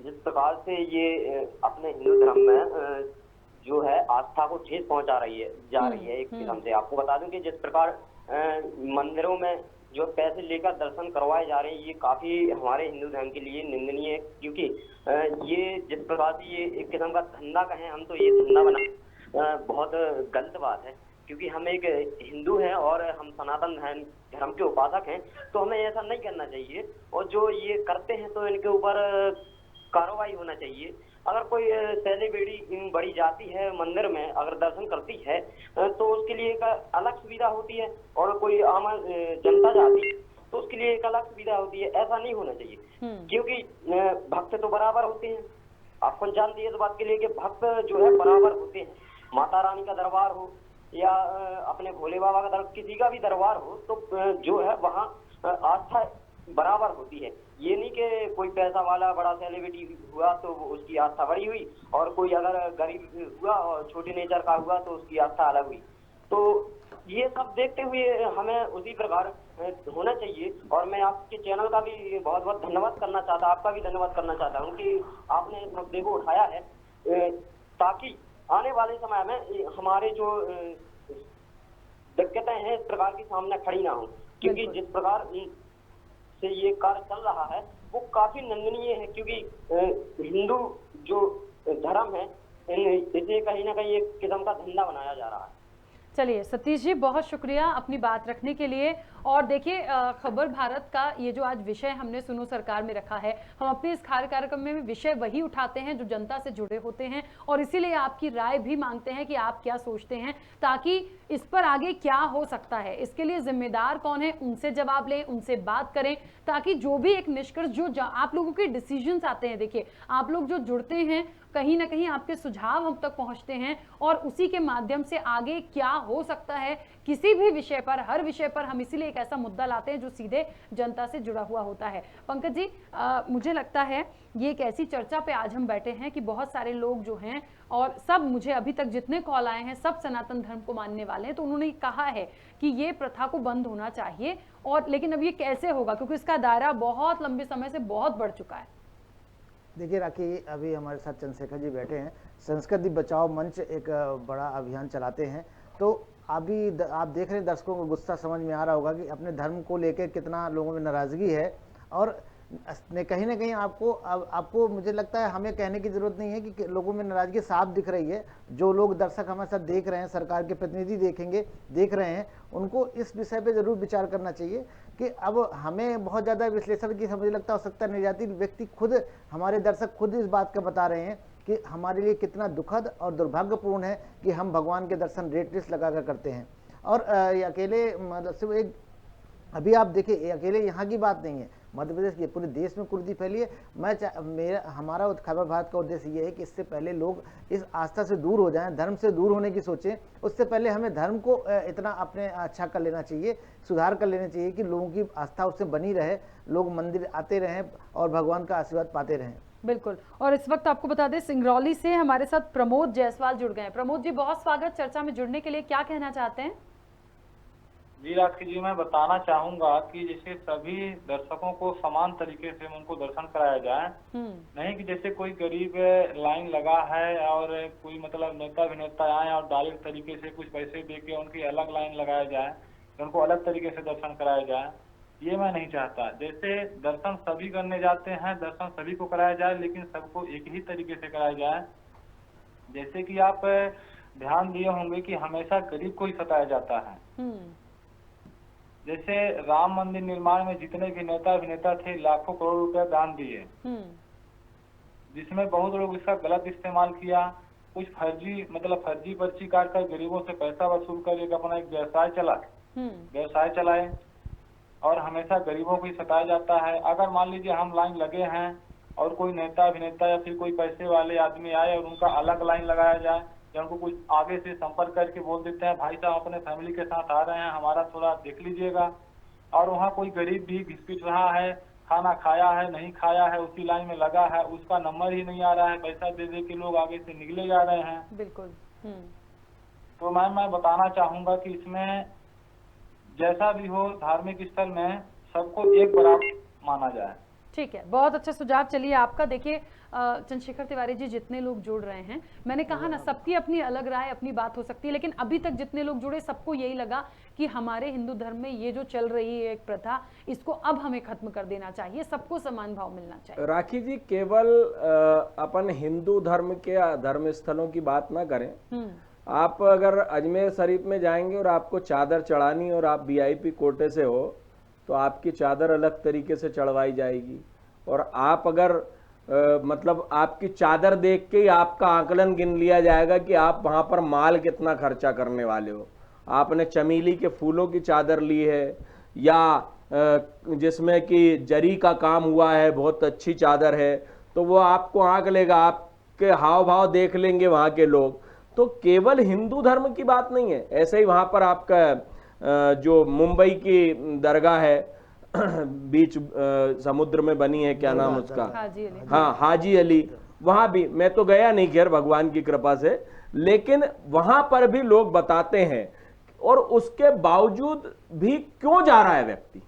जिस प्रकार से ये अपने हिंदू धर्म में जो है आस्था को ठेस पहुंचा रही है जा रही है, एक किस्म से आपको बता दूं कि जिस प्रकार मंदिरों में जो पैसे लेकर दर्शन करवाए जा रहे हैं ये काफी हमारे हिंदू धर्म के लिए निंदनीय है, क्योंकि ये जिस प्रकार से ये एक किस्म का धंधा कहें हम तो ये धंधा बना बहुत गलत बात है, क्योंकि हम एक हिंदू हैं और हम सनातन धर्म के उपासक हैं, तो हमें ऐसा नहीं करना चाहिए। और जो ये करते हैं तो इनके ऊपर कार्रवाई होना चाहिए। अगर कोई सेलिब्रिटी बड़ी जाती है मंदिर में अगर दर्शन करती है तो उसके लिए एक अलग सुविधा होती है, और कोई आम जनता जाती है तो उसके लिए एक अलग सुविधा होती है। ऐसा नहीं होना चाहिए, क्योंकि भक्त तो बराबर होते हैं। आपको जानती है इस बात के लिए कि भक्त जो है बराबर होते हैं। माता रानी का दरबार हो या अपने भोले बाबा का दरबार, किसी का भी दरबार हो तो जो है वहाँ आस्था बराबर होती है। ये नहीं कि कोई पैसा वाला बड़ा सेलिब्रिटी हुआ तो उसकी आस्था बड़ी हुई, और कोई अगर गरीब हुआ और छोटे नेचर का हुआ तो उसकी आस्था अलग हुई। तो ये सब देखते हुए हमें उसी प्रकार होना चाहिए। और मैं आपके चैनल का भी बहुत बहुत धन्यवाद करना चाहता हूँ, आपका भी धन्यवाद करना चाहता हूँ कि आपने इस मुद्दे को उठाया है, ताकि आने वाले समय में हमारे जो दिक्कतें हैं इस प्रकार की सामने खड़ी ना हो। क्योंकि जिस प्रकार से ये कार्य चल रहा है वो काफी निंदनीय है, क्योंकि हिंदू जो धर्म है इसे कहीं ना कहीं एक किस्म का धंधा बनाया जा रहा है। चलिए सतीश जी, बहुत शुक्रिया अपनी बात रखने के लिए। और देखिए, खबर भारत का ये जो आज विषय हमने सुनो सरकार में रखा है, हम अपने इस कार्यक्रम में विषय वही उठाते हैं जो जनता से जुड़े होते हैं, और इसीलिए आपकी राय भी मांगते हैं कि आप क्या सोचते हैं, ताकि इस पर आगे क्या हो सकता है, इसके लिए जिम्मेदार कौन है, उनसे जवाब लें, उनसे बात करें, ताकि जो भी एक निष्कर्ष जो आप लोगों के डिसीजंस आते हैं, देखिए आप लोग जो जुड़ते हैं कहीं ना कहीं आपके सुझाव हम तक पहुंचते हैं, और उसी के माध्यम से आगे क्या हो सकता है किसी भी विषय पर, हर विषय पर हम इसीलिए एक ऐसा मुद्दा लाते हैं जो सीधे जनता से जुड़ा हुआ होता है। पंकज जी, मुझे लगता है ये एक ऐसी चर्चा पे आज हम बैठे हैं कि बहुत सारे लोग जो हैं, और सब मुझे अभी तक जितने कॉल आए हैं सब सनातन धर्म को मानने वाले हैं, तो उन्होंने कहा है कि ये प्रथा को बंद होना चाहिए। और लेकिन अब ये कैसे होगा, क्योंकि इसका दायरा बहुत लंबे समय से बहुत बढ़ चुका है। देखिए राखी, अभी हमारे साथ चंद्रशेखर जी बैठे हैं, संस्कृति बचाओ मंच एक बड़ा अभियान चलाते हैं। तो अभी आप देख रहे हैं, दर्शकों को गुस्सा समझ में आ रहा होगा कि अपने धर्म को लेकर कितना लोगों में नाराजगी है। और कहीं ना कहीं आपको मुझे लगता है हमें कहने की जरूरत नहीं है कि लोगों में नाराजगी साफ दिख रही है। जो लोग दर्शक हमारे साथ देख रहे हैं, सरकार के प्रतिनिधि देख रहे हैं, उनको इस विषय पे जरूर विचार करना चाहिए कि अब हमें बहुत ज़्यादा विश्लेषण की मुझे लगता है आवश्यकता नहीं जाती। व्यक्ति खुद, हमारे दर्शक खुद इस बात का बता रहे हैं कि हमारे लिए कितना दुखद और दुर्भाग्यपूर्ण है कि हम भगवान के दर्शन रेट लिस्ट लगा कर करते हैं। और ये अकेले मतलब सिर्फ एक, अभी आप देखिए, ये अकेले यहाँ की बात नहीं है, मध्य प्रदेश की पूरे देश में कुरीति फैली है। हमारा खबर भारत का उद्देश्य ये है कि इससे पहले लोग इस आस्था से दूर हो जाएं, धर्म से दूर होने की सोचें। उससे पहले हमें धर्म को इतना अपने अच्छा कर लेना चाहिए, सुधार कर लेना चाहिए कि लोगों की आस्था उससे बनी रहे, लोग मंदिर आते रहें और भगवान का आशीर्वाद पाते रहें। बिल्कुल। और इस वक्त आपको बता दें, सिंगरौली से हमारे साथ प्रमोद जायसवाल जुड़ गए हैं। प्रमोद जी, बहुत स्वागत चर्चा में जुड़ने के लिए, क्या कहना चाहते हैं? जी राखी जी, मैं बताना चाहूंगा कि जैसे सभी दर्शकों को समान तरीके से उनको दर्शन कराया जाए, नहीं कि जैसे कोई गरीब लाइन लगा है और कोई मतलब नेता अभिनेता आए और डायरेक्ट तरीके से कुछ पैसे दे के उनकी अलग लाइन लगाया जाए, उनको अलग तरीके से दर्शन कराया जाए, ये मैं नहीं चाहता। जैसे दर्शन सभी करने जाते हैं, दर्शन सभी को कराया जाए, लेकिन सबको एक ही तरीके से कराया जाए। जैसे कि आप ध्यान दिए होंगे कि हमेशा गरीब को ही सताया जाता है, जैसे राम मंदिर निर्माण में जितने भी नेता अभिनेता थे लाखों करोड़ रुपए दान दिए, जिसमें बहुत लोग इसका गलत इस्तेमाल किया। कुछ फर्जी फर्जी पर्ची काट कर गरीबों से पैसा वसूल कर एक अपना एक व्यवसाय चलाए और हमेशा गरीबों को ही सताया जाता है। अगर मान लीजिए हम लाइन लगे हैं और कोई नेता अभिनेता या फिर कोई पैसे वाले आदमी आए और उनका अलग लाइन लगाया जाए या उनको कुछ आगे से संपर्क करके बोल देते हैं भाई साहब अपने फैमिली के साथ आ रहे हैं, हमारा थोड़ा देख लीजिएगा, और वहाँ कोई गरीब भी घिसपिट रहा है, खाना खाया है नहीं खाया है, उसी लाइन में लगा है, उसका नंबर ही नहीं आ रहा है, पैसा दे दे के लोग आगे से निकले जा रहे हैं। बिल्कुल। तो मैं बताना चाहूंगा कि इसमें जैसा भी हो धार्मिक स्थल में सबको एक बराबर माना जाए। ठीक है, बहुत अच्छा सुझाव। चलिए आपका, देखिए चंद्रशेखर तिवारी जी जितने लोग जुड़ रहे हैं, मैंने कहा ना सबकी अपनी अलग राय अपनी बात हो सकती है, लेकिन अभी तक जितने लोग जुड़े सबको यही लगा कि हमारे हिंदू धर्म में ये जो चल रही है एक प्रथा, इसको अब हमें खत्म कर देना चाहिए, सबको समान भाव मिलना चाहिए। राखी जी, केवल अपन हिंदू धर्म के धर्म स्थलों की बात ना करें। आप अगर अजमेर शरीफ में जाएंगे और आपको चादर चढ़ानी और आप VIP कोटे से हो तो आपकी चादर अलग तरीके से चढ़वाई जाएगी, और आप अगर मतलब आपकी चादर देख के ही आपका आकलन गिन लिया जाएगा कि आप वहां पर माल कितना खर्चा करने वाले हो। आपने चमेली के फूलों की चादर ली है या जिसमें कि जरी का काम हुआ है, बहुत अच्छी चादर है, तो वो आपको आंक लेगा, आपके हाव भाव देख लेंगे वहां के लोग। तो केवल हिंदू धर्म की बात नहीं है। ऐसे ही वहां पर आपका जो मुंबई की दरगाह है बीच समुद्र में बनी है, क्या नाम उसका, हाँ हाजी अली, वहां भी मैं तो गया नहीं खैर भगवान की कृपा से, लेकिन वहां पर भी लोग बताते हैं, और उसके बावजूद भी क्यों जा रहा है व्यक्ति।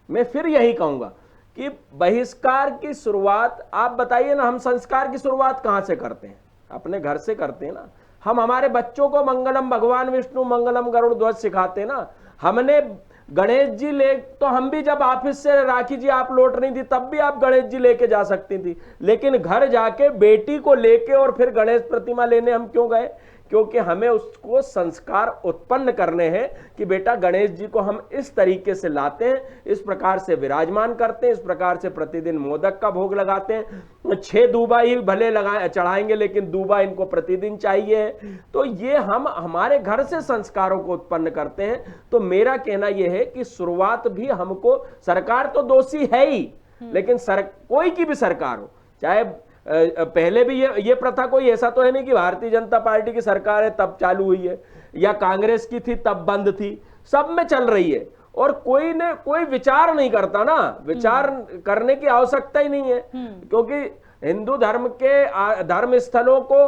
मैं फिर यही कहूंगा कि बहिष्कार की शुरुआत, आप बताइए ना, हम संस्कार की शुरुआत कहां से करते हैं? अपने घर से करते हैं ना। हम हमारे बच्चों को मंगलम भगवान विष्णु मंगलम गरुड़ ध्वज सिखाते हैं ना। हमने गणेश जी ले, तो हम भी जब ऑफिस से राखी जी आप लौट रही थी तब भी आप गणेश जी लेके जा सकती थी, लेकिन घर जाके बेटी को लेके और फिर गणेश प्रतिमा लेने हम क्यों गए? क्योंकि हमें उसको संस्कार उत्पन्न करने हैं कि बेटा गणेश जी को हम इस तरीके से लाते हैं, इस प्रकार से विराजमान करते हैं, इस प्रकार से प्रतिदिन मोदक का भोग लगाते हैं। 6 दूबा ही भले चढ़ाएंगे, लेकिन दूबा इनको प्रतिदिन चाहिए। तो ये हम हमारे घर से संस्कारों को उत्पन्न करते हैं। तो मेरा कहना यह है कि शुरुआत भी हमको, सरकार तो दोषी है ही, लेकिन कोई की भी सरकार हो, चाहे पहले भी ये प्रथा कोई ऐसा तो है नहीं कि भारतीय जनता पार्टी की सरकार है तब चालू हुई है, या कांग्रेस की थी तब बंद थी, सब में चल रही है, और कोई विचार नहीं करता ना। विचार करने की आवश्यकता ही नहीं है, क्योंकि हिंदू धर्म के धर्म स्थलों को,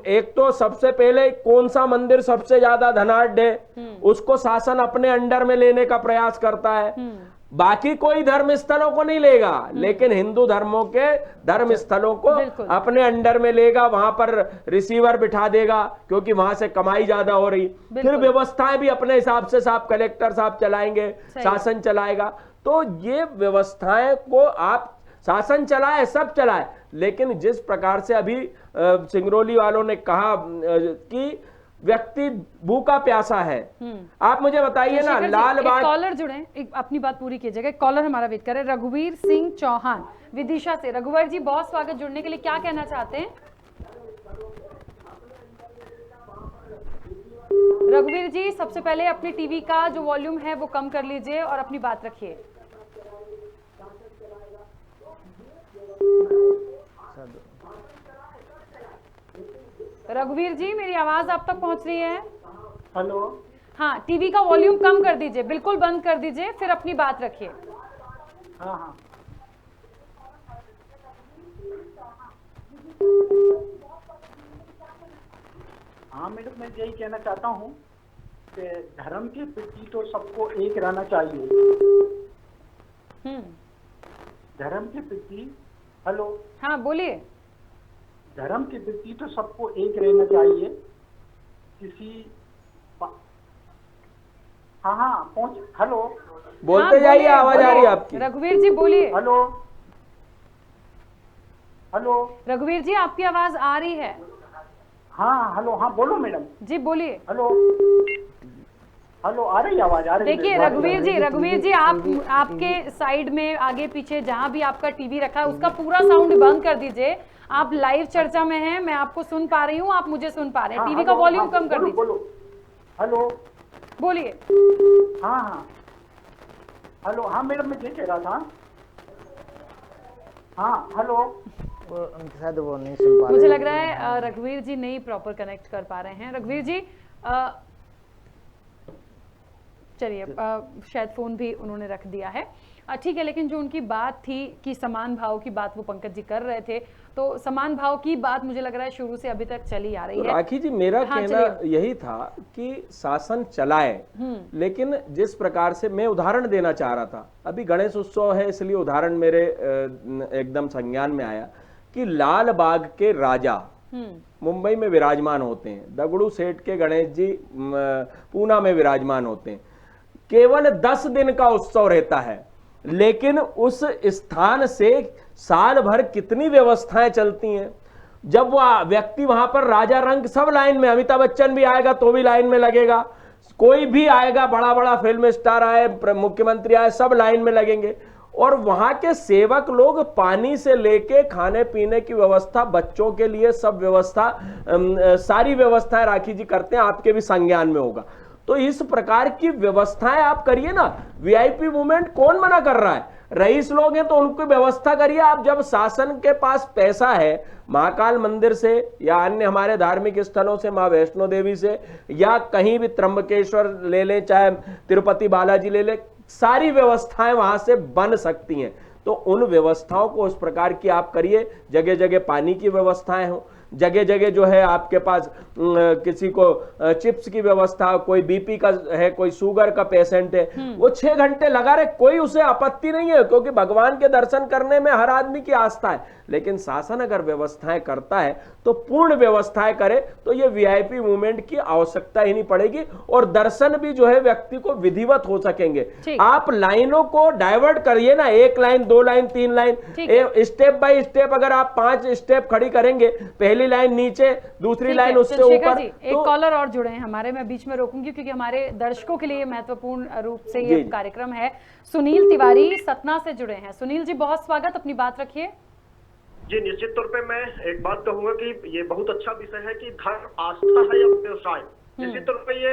एक तो सबसे पहले कौन सा मंदिर सबसे ज्यादा धनाढ्य है, उसको शासन अपने अंडर में लेने का प्रयास करता है। बाकी कोई धर्म स्थलों को नहीं लेगा, लेकिन हिंदू धर्मों के धर्म स्थलों को अपने अंडर में लेगा, वहां पर रिसीवर बिठा देगा, क्योंकि वहां से कमाई ज्यादा हो रही। फिर व्यवस्थाएं भी अपने हिसाब से साहब कलेक्टर साहब चलाएंगे, शासन चलाएगा। तो ये व्यवस्थाएं को आप शासन चलाए, सब चलाए, लेकिन जिस प्रकार से अभी सिंगरौली वालों ने कहा कि व्यक्ति भूखा प्यासा है, आप मुझे बताइए ना, लाल बाग। कॉलर जुड़े, एक अपनी बात पूरी कीजिएगा। कॉलर हमारा वेट कर रहे हैं, रघुवीर सिंह चौहान विदिशा से। रघुवीर जी बहुत स्वागत, जुड़ने के लिए क्या कहना चाहते हैं? रघुवीर जी सबसे पहले अपने टीवी का जो वॉल्यूम है वो कम कर लीजिए और अपनी बात रखिए। रघुवीर जी मेरी आवाज आप तक पहुंच रही है? हेलो। हाँ, टीवी का वॉल्यूम कम कर दीजिए, बिल्कुल बंद कर दीजिए, फिर अपनी बात रखिए। हाँ हाँ। हाँ मैडम, मैं यही कहना चाहता हूँ कि धर्म के प्रति तो सबको एक रहना चाहिए। धर्म के प्रति, हेलो। हाँ बोलिए। धर्म के प्रति तो सबको एक रहना चाहिए। किसी हाँ हाँ पहुंच, हेलो बोलते जाइए, आवाज आ रही है आपकी। रघुवीर जी बोलिए। Hello hello. रघुवीर जी आपकी आवाज आ रही है। हाँ हेलो, हाँ बोलो मैडम। जी बोलिए। हेलो। हेलो, आ रही आवाज? आ रही? देखिए रघुवीर जी आपके साइड में आगे पीछे जहां भी आपका टीवी रखा है उसका पूरा साउंड बंद कर दीजिए। आप लाइव चर्चा में हैं, मैं आपको सुन पा रही हूँ, आप मुझे सुन पा रहे हैं। टीवी का वॉल्यूम कम कर दीजिए। हेलो, बोलिए। हाँ हेलो, हाँ मैडम, मैं ये कह रहा था। हाँ हेलो, शायद वो नहीं सुन पा रहे। मुझे लग रहा है रघुवीर जी नहीं प्रॉपर कनेक्ट कर पा रहे हैं। रघुवीर जी चलिए, शायद फोन भी उन्होंने रख दिया है। ठीक है, लेकिन जो उनकी बात थी कि समान भाव की बात वो पंकज जी कर रहे थे, तो समान भाव की बात मुझे लग रहा है शुरू से अभी तक चली आ रही है। राखी जी, मेरा कहना यही था कि शासन चलाए, लेकिन जिस प्रकार से मैं उदाहरण देना चाह रहा था, अभी गणेश उत्सव है इसलिए उदाहरण मेरे एकदम संज्ञान में आया कि लाल बाग के राजा मुंबई में विराजमान होते हैं, दगड़ू सेठ के गणेश जी पूना में विराजमान होते हैं। केवल 10 दिन का उत्सव रहता है, लेकिन उस स्थान से साल भर कितनी व्यवस्थाएं चलती हैं। जब वह व्यक्ति वहां पर राजा रंग, सब लाइन में, अमिताभ बच्चन भी आएगा तो भी लाइन में लगेगा, कोई भी आएगा, बड़ा बड़ा फिल्म स्टार आए, मुख्यमंत्री आए, सब लाइन में लगेंगे। और वहां के सेवक लोग पानी से लेके खाने पीने की व्यवस्था, बच्चों के लिए सब व्यवस्था, सारी व्यवस्थाएं राखी जी करते हैं, आपके भी संज्ञान में होगा। तो इस प्रकार की व्यवस्थाएं आप करिए ना। वीआईपी मूवमेंट कौन मना कर रहा है? रईस लोग हैं तो उनकी व्यवस्था करिए। आप जब शासन के पास पैसा है, महाकाल मंदिर से या अन्य हमारे धार्मिक स्थलों से, मां वैष्णो देवी से या कहीं भी, त्र्यंबकेश्वर ले लें, चाहे तिरुपति बालाजी ले लें, सारी व्यवस्थाएं वहां से बन सकती हैं। तो उन व्यवस्थाओं को उस प्रकार की आप करिए। जगह जगह पानी की व्यवस्थाएं हो, जगह जगह जो है आपके पास किसी को चिप्स की व्यवस्था, कोई बीपी का है, कोई शुगर का पेशेंट है, वो 6 घंटे लगा रहे, कोई उसे आपत्ति नहीं है, क्योंकि भगवान के दर्शन करने में हर आदमी की आस्था है। लेकिन शासन अगर व्यवस्थाएं करता है तो पूर्ण व्यवस्थाएं करे, तो ये वीआईपी मूवमेंट की आवश्यकता ही नहीं पड़ेगी और दर्शन भी जो है व्यक्ति को विधिवत हो सकेंगे। आप लाइनों को डाइवर्ट करिए ना, 1 line, 2 line, 3 line, step by step. अगर आप 5 स्टेप खड़ी करेंगे, पहली लाइन नीचे, दूसरी लाइन उससे ऊपर। एक कॉलर और जुड़े हैं हमारे, मैं बीच में रोकूंगी क्योंकि हमारे दर्शकों के लिए महत्वपूर्ण रूप से ये कार्यक्रम है। सुनील तिवारी सतना से जुड़े हैं। सुनील जी, बहुत स्वागत, अपनी बात रखिए। जी, निश्चित तौर पे मैं एक बात कहूंगा कि ये बहुत अच्छा विषय है कि धर्म आस्था है या व्यवसाय। निश्चित तौर पे ये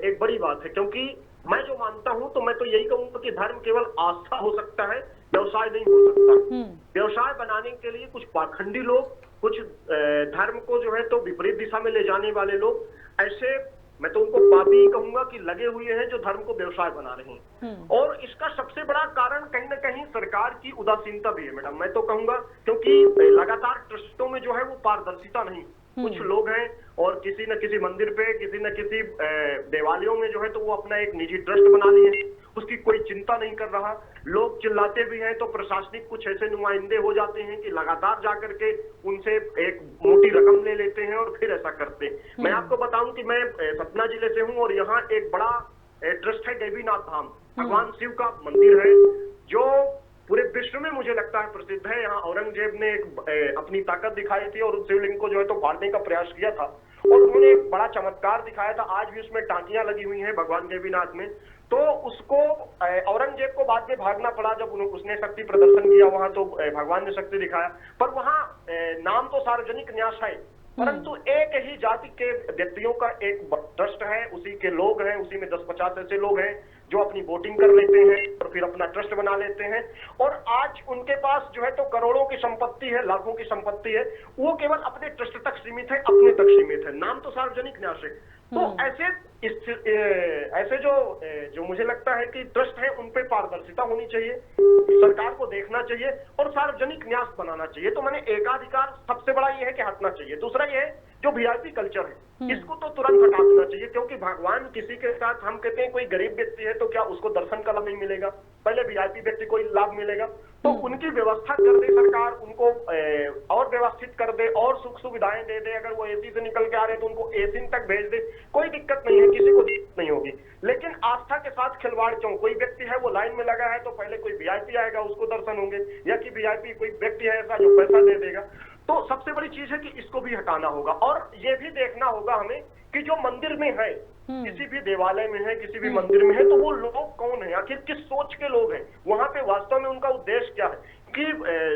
एक बड़ी बात है, क्योंकि मैं जो मानता हूं तो मैं तो यही कहूंगा कि धर्म केवल आस्था हो सकता है, व्यवसाय नहीं हो सकता। व्यवसाय बनाने के लिए कुछ पाखंडी लोग, कुछ धर्म को जो है तो विपरीत दिशा में ले जाने वाले लोग, ऐसे मैं तो उनको पापी ही कहूंगा कि लगे हुए हैं जो धर्म को व्यवसाय बना रहे हैं। और इसका सबसे बड़ा कारण कहीं ना कहीं सरकार की उदासीनता भी है मैडम, मैं तो कहूंगा, क्योंकि लगातार ट्रस्टों में जो है वो पारदर्शिता नहीं। कुछ लोग हैं और किसी न किसी मंदिर पे, किसी न किसी देवालयों में जो है तो वो अपना एक निजी ट्रस्ट बना लिए, उसकी कोई चिंता नहीं कर रहा। लोग चिल्लाते भी हैं तो प्रशासनिक कुछ ऐसे नुमाइंदे हो जाते हैं कि लगातार जाकर के उनसे एक मोटी रकम ले लेते हैं और फिर ऐसा करते हैं। मैं आपको बताऊं कि मैं सतना जिले से हूं और यहाँ एक बड़ा ट्रस्ट है देवीनाथ धाम, भगवान शिव का मंदिर है जो पूरे विश्व में मुझे लगता है प्रसिद्ध है। यहाँ औरंगजेब ने एक अपनी ताकत दिखाई थी और उस शिवलिंग को जो है तो फाड़ने का प्रयास किया था और उन्होंने एक बड़ा चमत्कार दिखाया था। आज भी उसमें टांकियां लगी हुई हैं भगवान देवीनाथ में। तो उसको औरंगजेब को बाद में भागना पड़ा जब उसने शक्ति प्रदर्शन किया वहां, तो भगवान ने शक्ति दिखाया। पर वहां नाम तो सार्वजनिक न्यास है, परंतु एक ही जाति के व्यक्तियों का एक ट्रस्ट है, उसी के लोग हैं, उसी में 10-50 ऐसे लोग हैं जो अपनी वोटिंग कर लेते हैं और फिर अपना ट्रस्ट बना लेते हैं। और आज उनके पास जो है तो करोड़ों की संपत्ति है, लाखों की संपत्ति है, वो केवल अपने ट्रस्ट तक सीमित है, अपने तक सीमित है, नाम तो सार्वजनिक न्यास है। तो ऐसे जो मुझे लगता है कि ट्रस्ट है उन पे पारदर्शिता होनी चाहिए, सरकार को देखना चाहिए और सार्वजनिक न्यास बनाना चाहिए। तो मैंने एकाधिकार सबसे बड़ा ये है कि हटना चाहिए। दूसरा ये है जो वीआईपी कल्चर है इसको तो तुरंत हटा देना चाहिए, क्योंकि भगवान किसी के साथ, हम कहते हैं कोई गरीब व्यक्ति है तो क्या उसको दर्शन का लाभ नहीं मिलेगा, पहले वीआईपी व्यक्ति को लाभ मिलेगा। तो उनकी व्यवस्था कर दे सरकार, उनको और व्यवस्थित कर दे और सुख सुविधाएं दे दे। अगर वो एसी से निकल के आ रहे हैं तो उनको एसी तक भेज दे, कोई दिक्कत नहीं है, किसी को दिक्कत नहीं होगी। लेकिन आस्था के साथ खिलवाड़ क्यों? कोई व्यक्ति है वो लाइन में लगा है तो पहले कोई वीआईपी आएगा उसको दर्शन होंगे, या कि वीआईपी कोई व्यक्ति है ऐसा जो पैसा दे देगा। तो सबसे बड़ी चीज है कि इसको भी हटाना होगा। और ये भी देखना होगा हमें कि जो मंदिर में है, किसी भी देवालय में है, किसी भी मंदिर में है, तो वो लोग कौन है, आखिर किस सोच के लोग हैं, वहां पे वास्तव में उनका उद्देश्य क्या है। कि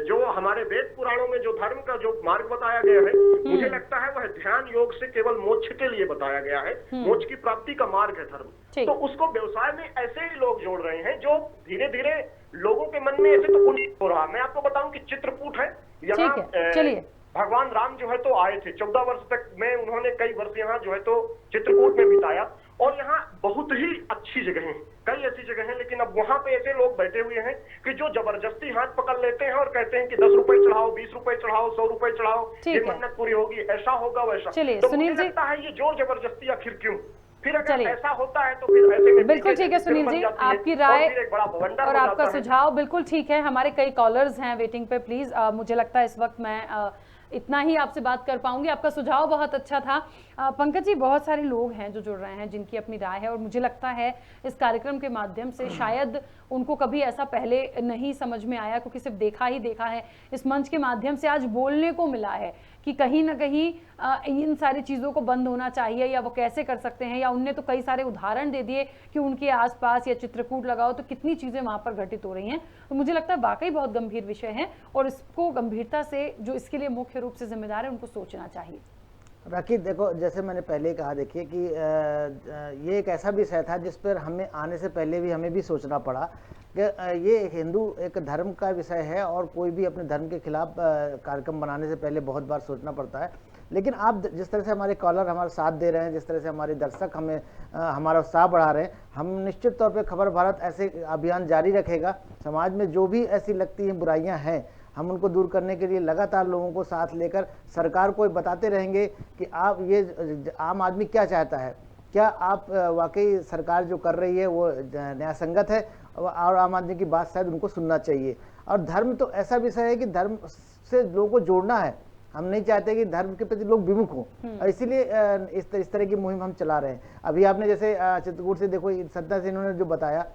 जो हमारे वेद पुराणों में जो धर्म का जो मार्ग बताया गया है, मुझे लगता है वह ध्यान योग से केवल मोक्ष के लिए बताया गया है, मोक्ष की प्राप्ति का मार्ग है धर्म। तो उसको व्यवसाय में ऐसे ही लोग जोड़ रहे हैं जो धीरे धीरे लोगों के मन में ऐसे तो कुछ हो रहा। मैं आपको बताऊं कि चित्रकूट है यहाँ, भगवान राम जो है तो आए थे 14 वर्ष तक में, उन्होंने कई वर्ष यहाँ जो है तो चित्रकूट में बिताया, और यहाँ बहुत ही अच्छी जगह है, कई ऐसी जगह है, लेकिन अब वहां पे ऐसे लोग बैठे हुए हैं कि जो जबरदस्ती हाथ पकड़ लेते हैं और कहते हैं कि 10 रुपए चढ़ाओ, 20 रुपए चढ़ाओ, 100 रुपए चढ़ाओ, ये मन्नत पूरी होगी, ऐसा होगा वैसा। चलिए तो सुनील जी, लगता है ये जोर जबरदस्ती आखिर क्यों, फिर अगर ऐसा होता है तो फिर ऐसे में बिल्कुल ठीक है सुनील जी, आपकी राय और आपका सुझाव बिल्कुल ठीक है। हमारे कई कॉलर्स हैं वेटिंग पे, प्लीज मुझे लगता है इस वक्त मैं इतना ही आपसे बात कर पाऊंगी। आपका सुझाव बहुत अच्छा था पंकज जी। बहुत सारे लोग हैं जो जुड़ रहे हैं जिनकी अपनी राय है, और मुझे लगता है इस कार्यक्रम के माध्यम से शायद उनको कभी ऐसा पहले नहीं समझ में आया, क्योंकि सिर्फ देखा ही देखा है। इस मंच के माध्यम से आज बोलने को मिला है कि कहीं ना कहीं इन सारी चीज़ों को बंद होना चाहिए, या वो कैसे कर सकते हैं, या उनने तो कई सारे उदाहरण दे दिए कि उनके आसपास या चित्रकूट लगाओ तो कितनी चीज़ें वहाँ पर घटित हो रही हैं। तो मुझे लगता है वाकई बहुत गंभीर विषय है, और इसको गंभीरता से जो इसके लिए मुख्य रूप से जिम्मेदार है उनको सोचना चाहिए। राखी, देखो जैसे मैंने पहले कहा, देखिए कि ये एक ऐसा विषय था जिस पर हमें आने से पहले भी हमें भी सोचना पड़ा कि ये हिंदू एक धर्म का विषय है, और कोई भी अपने धर्म के खिलाफ कार्यक्रम बनाने से पहले बहुत बार सोचना पड़ता है। लेकिन आप जिस तरह से हमारे कॉलर हमारा साथ दे रहे हैं, जिस तरह से हमारे दर्शक हमें हमारा उत्साह बढ़ा रहे हैं, हम निश्चित तौर पे खबर भारत ऐसे अभियान जारी रखेगा। समाज में जो भी ऐसी लगती हैं बुराइयां हैं, हम उनको दूर करने के लिए लगातार लोगों को साथ लेकर सरकार को बताते रहेंगे कि आप ये आम आदमी क्या चाहता है, क्या आप वाकई सरकार जो कर रही है वो न्यायसंगत है, और आम आदमी की बात शायद उनको सुनना चाहिए। और धर्म तो ऐसा विषय है कि धर्म से लोगों को जोड़ना है, हम नहीं चाहते कि धर्म के प्रति लोग विमुख हों, और इसीलिए इस तरह की मुहिम हम चला रहे हैं। अभी आपने जैसे चित्रकूट से देखो, सत्ता से इन्होंने जो बताया,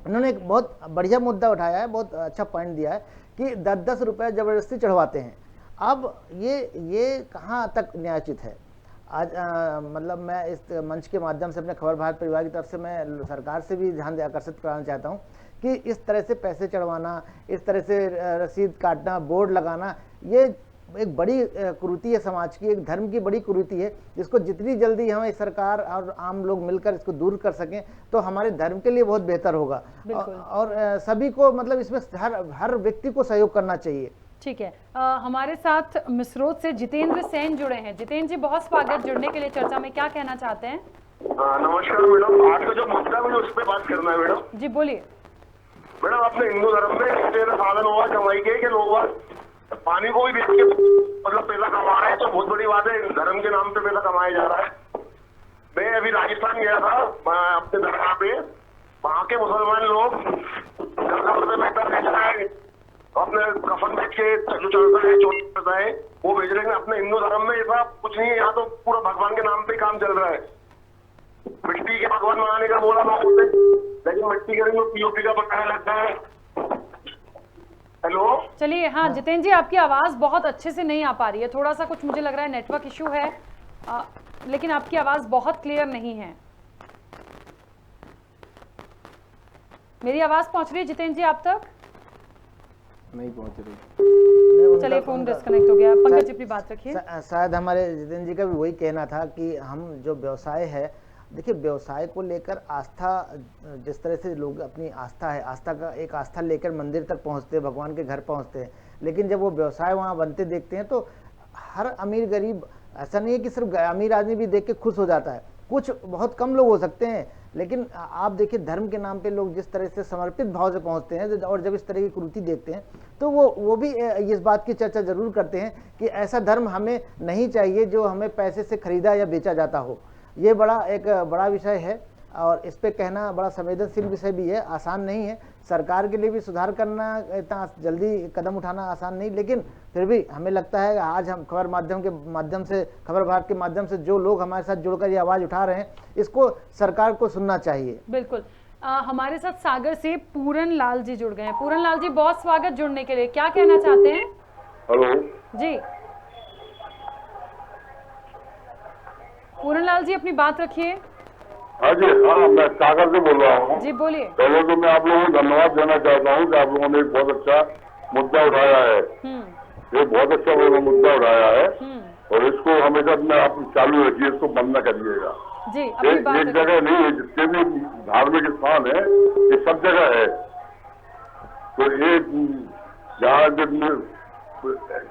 इन्होंने एक बहुत बढ़िया मुद्दा उठाया है, बहुत अच्छा पॉइंट दिया है कि 10-10 रुपये जबरदस्ती चढ़वाते हैं। अब ये कहाँ तक न्यायोचित है। आज मतलब मैं इस मंच के माध्यम से अपने खबर भारत परिवार की तरफ से मैं सरकार से भी ध्यान आकर्षित कराना चाहता हूँ कि इस तरह से पैसे चढ़वाना, इस तरह से रसीद काटना, बोर्ड लगाना, ये एक बड़ी कुरीति है समाज की, एक धर्म की बड़ी कुरीति है, जिसको जितनी जल्दी हमें सरकार और आम लोग मिलकर इसको दूर कर सकें तो हमारे धर्म के लिए बहुत बेहतर होगा। और सभी को मतलब इसमें हर व्यक्ति को सहयोग करना चाहिए। ठीक है, हमारे साथ मिसरोद से जितेंद्र सेन जुड़े हैं। जितेंद्र जी, बहुत स्वागत जुड़ने के लिए चर्चा में, क्या कहना चाहते हैं? नमस्कार मैडम, आज का जो मुद्दा है मुझे उस पर बात करना है मैडम। जी बोलिए। मैडम, अपने हिंदू धर्म में तेरा साधन हुआ कमाई के लोग पानी को भी बेच के मतलब पैसा कमा रहे हैं, तो बहुत बड़ी बात है। धर्म के नाम पे पैसा कमाया जा रहा है। मैं अभी राजस्थान गया था अपने दरगाह पे, वहाँ के मुसलमान लोग अपने कफन बेच के जो चलता है, चोट करता है, वो बेच रहे हैं। अपने हिंदू धर्म में ऐसा कुछ नहीं है, यहाँ तो पूरा भगवान के नाम पे काम चल रहा है। मिट्टी के भगवान बनाने का बोला लोग, लेकिन मिट्टी के नहीं पीओपी का बनाने लगता है। हेलो, चलिए। हाँ जितेंद्र जी, आपकी आवाज बहुत अच्छे से नहीं आ पा रही है, थोड़ा सा कुछ मुझे लग रहा है नेटवर्क इशू है, लेकिन आपकी आवाज बहुत क्लियर नहीं है। मेरी आवाज पहुंच रही है जितेंद्र जी आप तक? नहीं पहुंच रही। चलिए, फोन डिस्कनेक्ट हो गया। पंकज जी अपनी बात रखिए। शायद हमारे जितेंद्र जी का भी वही कहना था कि हम जो व्यवसाय है, देखिए व्यवसाय को लेकर आस्था, जिस तरह से लोग अपनी आस्था है, आस्था का एक आस्था लेकर मंदिर तक पहुंचते हैं, भगवान के घर पहुंचते हैं, लेकिन जब वो व्यवसाय वहाँ बनते देखते हैं तो हर अमीर गरीब, ऐसा नहीं है कि सिर्फ अमीर आदमी भी देख के खुश हो जाता है, कुछ बहुत कम लोग हो सकते हैं, लेकिन आप देखिए धर्म के नाम पे लोग जिस तरह से समर्पित भाव से पहुंचते हैं, और जब इस तरह की कुरीति देखते हैं तो वो भी इस बात की चर्चा जरूर करते हैं कि ऐसा धर्म हमें नहीं चाहिए जो हमें पैसे से खरीदा या बेचा जाता हो। ये एक बड़ा विषय है, और इस पे कहना बड़ा संवेदनशील विषय भी है, आसान नहीं है। सरकार के लिए भी सुधार करना इतना जल्दी कदम उठाना आसान नहीं, लेकिन फिर भी हमें लगता है कि आज हम खबर भारत के माध्यम से जो लोग हमारे साथ जुड़कर ये आवाज उठा रहे हैं, इसको सरकार को सुनना चाहिए। बिल्कुल। हमारे साथ सागर से पूरन लाल जी जुड़ गए हैं। पूरन लाल जी, बहुत स्वागत जुड़ने के लिए, क्या कहना चाहते हैं? हेलो जी। पूरनलाल जी अपनी बात रखिए। हाँ जी, हाँ, मैं सागर से बोल रहा हूँ। जी बोलिए। पहले तो मैं आप लोगों को धन्यवाद देना चाहता हूँ कि आप लोगों ने एक बहुत अच्छा मुद्दा उठाया है। ये बहुत अच्छा मुद्दा उठाया है और इसको हमेशा में आप चालू रखिए, इसको बंद न करिएगा। जी, एक जगह नहीं है, जितने भी धार्मिक स्थान है ये सब जगह है। तो ये जहाँ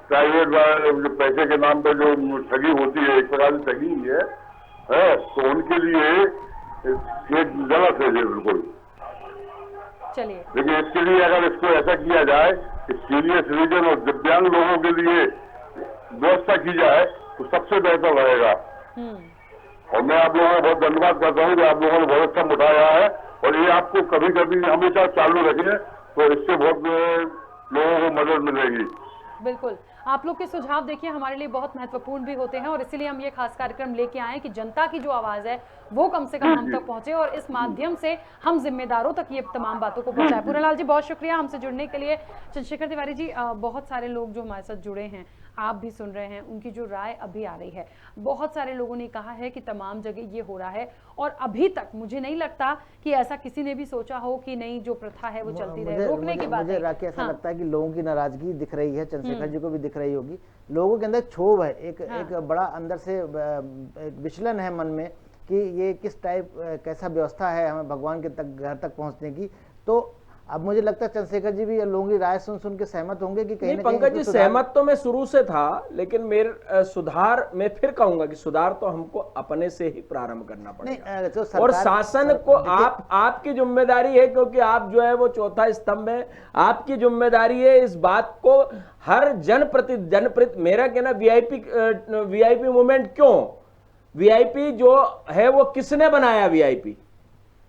प्राइवेट पैसे के नाम पे जो ठगी होती है, एक प्रकार से ठगी ही है, तो उनके लिए ये गलत है ये बिल्कुल। चलिए, लेकिन इसके लिए अगर इसको ऐसा किया जाए कि सीनियर सिटीजन और दिव्यांग लोगों के लिए व्यवस्था की जाए तो सबसे बेहतर रहेगा। और मैं आप लोगों को बहुत धन्यवाद करता हूँ कि आप लोगों ने बहुत अच्छा उठाया है और ये आपको कभी कभी हमेशा चालू रखें तो इससे बहुत लोगों को मदद मिलेगी। बिल्कुल, आप लोग के सुझाव देखिए हमारे लिए बहुत महत्वपूर्ण भी होते हैं और इसीलिए हम ये खास कार्यक्रम लेके आए कि जनता की जो आवाज है वो कम से कम हम तक पहुंचे और इस माध्यम से हम जिम्मेदारों तक ये तमाम बातों को पहुंचाए। पूरनलाल जी बहुत शुक्रिया हमसे जुड़ने के लिए। चंद्रशेखर तिवारी जी, बहुत सारे लोग जो हमारे साथ जुड़े हैं, आप भी सुन रहे हैं, उनकी जो राय अभी आ रही है, बहुत सारे लोगों ने कहा है कि तमाम जगह ये हो रहा है और अभी तक मुझे नहीं लगता कि ऐसा किसी ने भी सोचा हो कि नहीं जो प्रथा है वो चलती रहे, रोकने की बात मुझे राखी ऐसा लगता है कि लोगों की नाराजगी दिख रही है, चंद्रशेखर जी को भी दिख रही होगी, लोगों के अंदर क्षोभ है, एक बड़ा अंदर से एक विचलन है मन में कि ये किस टाइप कैसा व्यवस्था है हमें भगवान के घर तक पहुंचने की। तो अब मुझे लगता है चंद्रशेखर जी भी लोगों की राय सुन के सहमत होंगे कि कहीं ना कहीं पंकज जी सहमत तो मैं शुरू से था, लेकिन मेरे सुधार मैं फिर कहूंगा कि सुधार तो हमको अपने से ही प्रारंभ करना पड़ेगा और शासन को आपकी जिम्मेदारी है, क्योंकि आप जो है वो चौथा स्तंभ है, आपकी जिम्मेदारी है इस बात को हर जनप्रति मेरा कहना वीआईपी मूवमेंट क्यों, वीआईपी जो है वो किसने बनाया,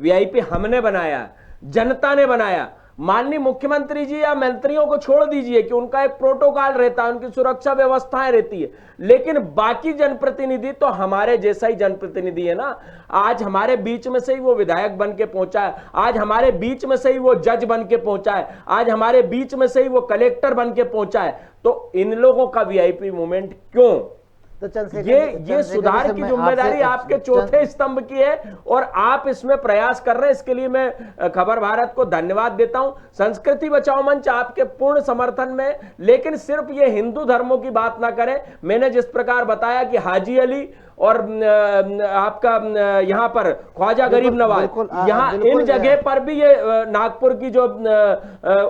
वीआईपी हमने बनाया, जनता ने बनाया। माननीय मुख्यमंत्री जी या मंत्रियों को छोड़ दीजिए कि उनका एक प्रोटोकॉल रहता है, उनकी सुरक्षा व्यवस्थाएं रहती है, लेकिन बाकी जनप्रतिनिधि तो हमारे जैसा ही जनप्रतिनिधि है ना। आज हमारे बीच में से ही वो विधायक बन के पहुंचा है, आज हमारे बीच में से ही वो जज बन के पहुंचा है, आज हमारे बीच में से ही वो कलेक्टर बन के पहुंचा है। तो इन लोगों का वीआईपी मूवमेंट क्यों? तो ये सुधार की जिम्मेदारी आपके चौथे स्तंभ की है और आप इसमें प्रयास कर रहे हैं। इसके लिए मैं खबर भारत को धन्यवाद देता हूं। संस्कृति बचाओ मंच आपके पूर्ण समर्थन में, लेकिन सिर्फ ये हिंदू धर्मों की बात ना करें। मैंने जिस प्रकार बताया कि हाजी अली और आपका यहाँ पर ख्वाजा गरीब नवाज, यहाँ इन जगह पर भी ये नागपुर की जो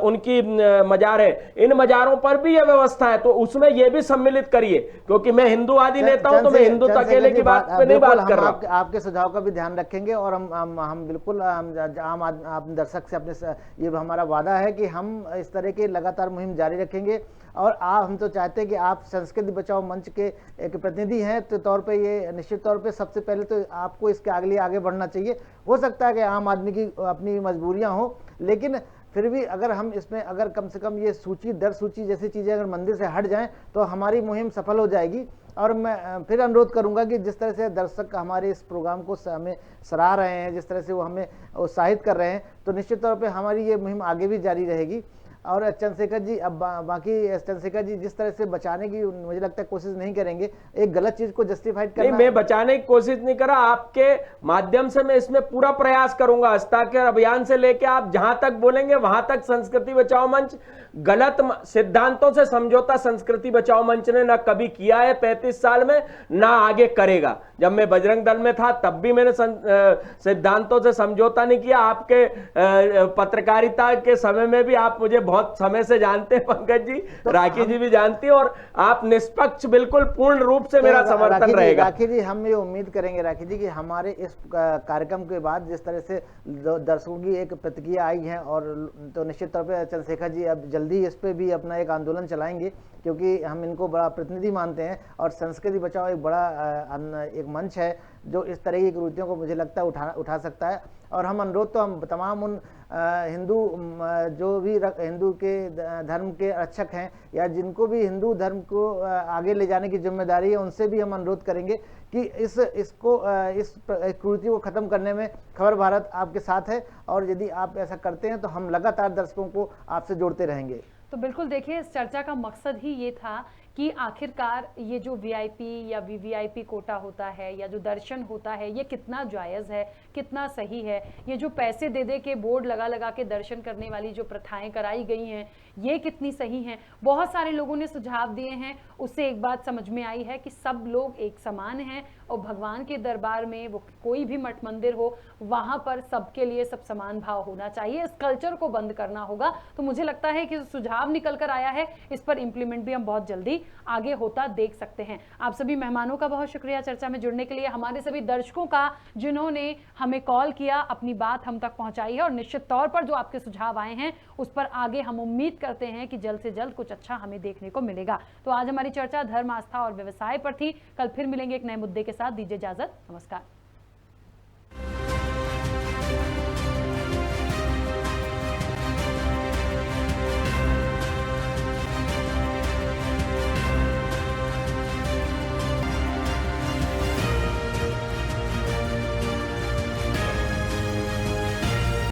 उनकी मजार है, इन मजारों पर भी ये व्यवस्था है, तो उसमें ये भी सम्मिलित करिए, क्योंकि मैं हिंदुवादी नेता हूं तो मैं हिंदू अकेले की बात पे नहीं बात कर रहा। आपके सुझाव का भी ध्यान रखेंगे और हम बिल्कुल आम दर्शक से अपने ये हमारा वादा है कि हम इस तरह की लगातार मुहिम जारी रखेंगे और हम तो चाहते हैं कि आप संस्कृति बचाओ मंच के एक प्रतिनिधि हैं तो तौर पे ये निश्चित तौर पे सबसे पहले तो आपको इसके आगे बढ़ना चाहिए। हो सकता है कि आम आदमी की अपनी मजबूरियां हो, लेकिन फिर भी अगर हम इसमें अगर कम से कम ये दर सूची जैसी चीज़ें अगर मंदिर से हट जाएं तो हमारी मुहिम सफल हो जाएगी। और मैं फिर अनुरोध करूंगा कि जिस तरह से दर्शक हमारे इस प्रोग्राम को हमें सराह रहे हैं, जिस तरह से वो हमें उत्साहित कर रहे हैं, तो निश्चित तौर पे हमारी ये मुहिम आगे भी जारी रहेगी। और चंद्रशेखर जी अब बाकी चंद्रशेखर जी जिस तरह से बचाने की मुझे लगता है कोशिश नहीं करेंगे, एक गलत चीज को जस्टिफाइड करना। मैं बचाने की कोशिश नहीं कर रहा, आपके माध्यम से मैं इसमें पूरा प्रयास करूंगा। हस्ताक्षर अभियान से लेके आप जहां तक बोलेंगे वहां तक संस्कृति बचाओ मंच गलत सिद्धांतों से समझौता संस्कृति बचाओ मंच ने ना कभी किया है 35 साल में, ना आगे करेगा। जब मैं बजरंग दल में था तब भी मैंने सिद्धांतों से समझौता नहीं किया। आपके पत्रकारिता के समय में भी आप मुझे बहुत समय से जानते हैं पंकज जी, तो राखी जी भी जानती है, और आप निष्पक्ष बिल्कुल पूर्ण रूप से मेरा समर्थन रहेगा। राखी जी हम ये उम्मीद करेंगे राखी जी कि हमारे इस कार्यक्रम के बाद जिस तरह से दर्शकों की एक प्रतिक्रिया आई है, और तो निश्चित तौर पर चंद्रशेखर जी अब जल्दी इस पे भी अपना एक आंदोलन चलाएंगे, क्योंकि हम इनको बड़ा प्रतिनिधि मानते हैं और संस्कृति बचाओ एक बड़ा एक मंच है जो इस तरह की कृतियों को मुझे लगता है उठा सकता है। और हम अनुरोध तो हम तमाम उन हिंदू जो भी हिंदू के धर्म के रक्षक हैं या जिनको भी हिंदू धर्म को आगे ले जाने की जिम्मेदारी है, उनसे भी हम अनुरोध करेंगे कि इस कृति को ख़त्म करने में खबर भारत आपके साथ है, और यदि आप ऐसा करते हैं तो हम लगातार दर्शकों को आपसे जोड़ते रहेंगे। तो बिल्कुल देखिए, इस चर्चा का मकसद ही ये था कि आखिरकार ये जो वीआईपी या वीवीआईपी कोटा होता है या जो दर्शन होता है ये कितना जायज़ है, कितना सही है। ये जो पैसे दे दे के बोर्ड लगा लगा के दर्शन करने वाली जो प्रथाएं कराई गई हैं ये कितनी सही हैं। बहुत सारे लोगों ने सुझाव दिए हैं, उससे एक बात समझ में आई है कि सब लोग एक समान हैं और भगवान के दरबार में वो कोई भी मठ मंदिर हो वहाँ पर सबके लिए सब समान भाव होना चाहिए। इस कल्चर को बंद करना होगा। तो मुझे लगता है कि सुझाव निकल कर आया है, इस पर इम्प्लीमेंट भी हम बहुत जल्दी आगे होता देख सकते हैं। आप सभी मेहमानों का बहुत शुक्रिया चर्चा में जुड़ने के लिए, हमारे सभी दर्शकों का जिन्होंने हमें कॉल किया, अपनी बात हम तक पहुंचाई है और निश्चित तौर पर जो आपके सुझाव आए हैं उस पर आगे हम उम्मीद करते हैं कि जल्द से जल्द कुछ अच्छा हमें देखने को मिलेगा। तो आज हमारी चर्चा धर्म, आस्था और व्यवसाय पर थी। कल फिर मिलेंगे एक नए मुद्दे के साथ। दीजिए इजाजत, नमस्कार।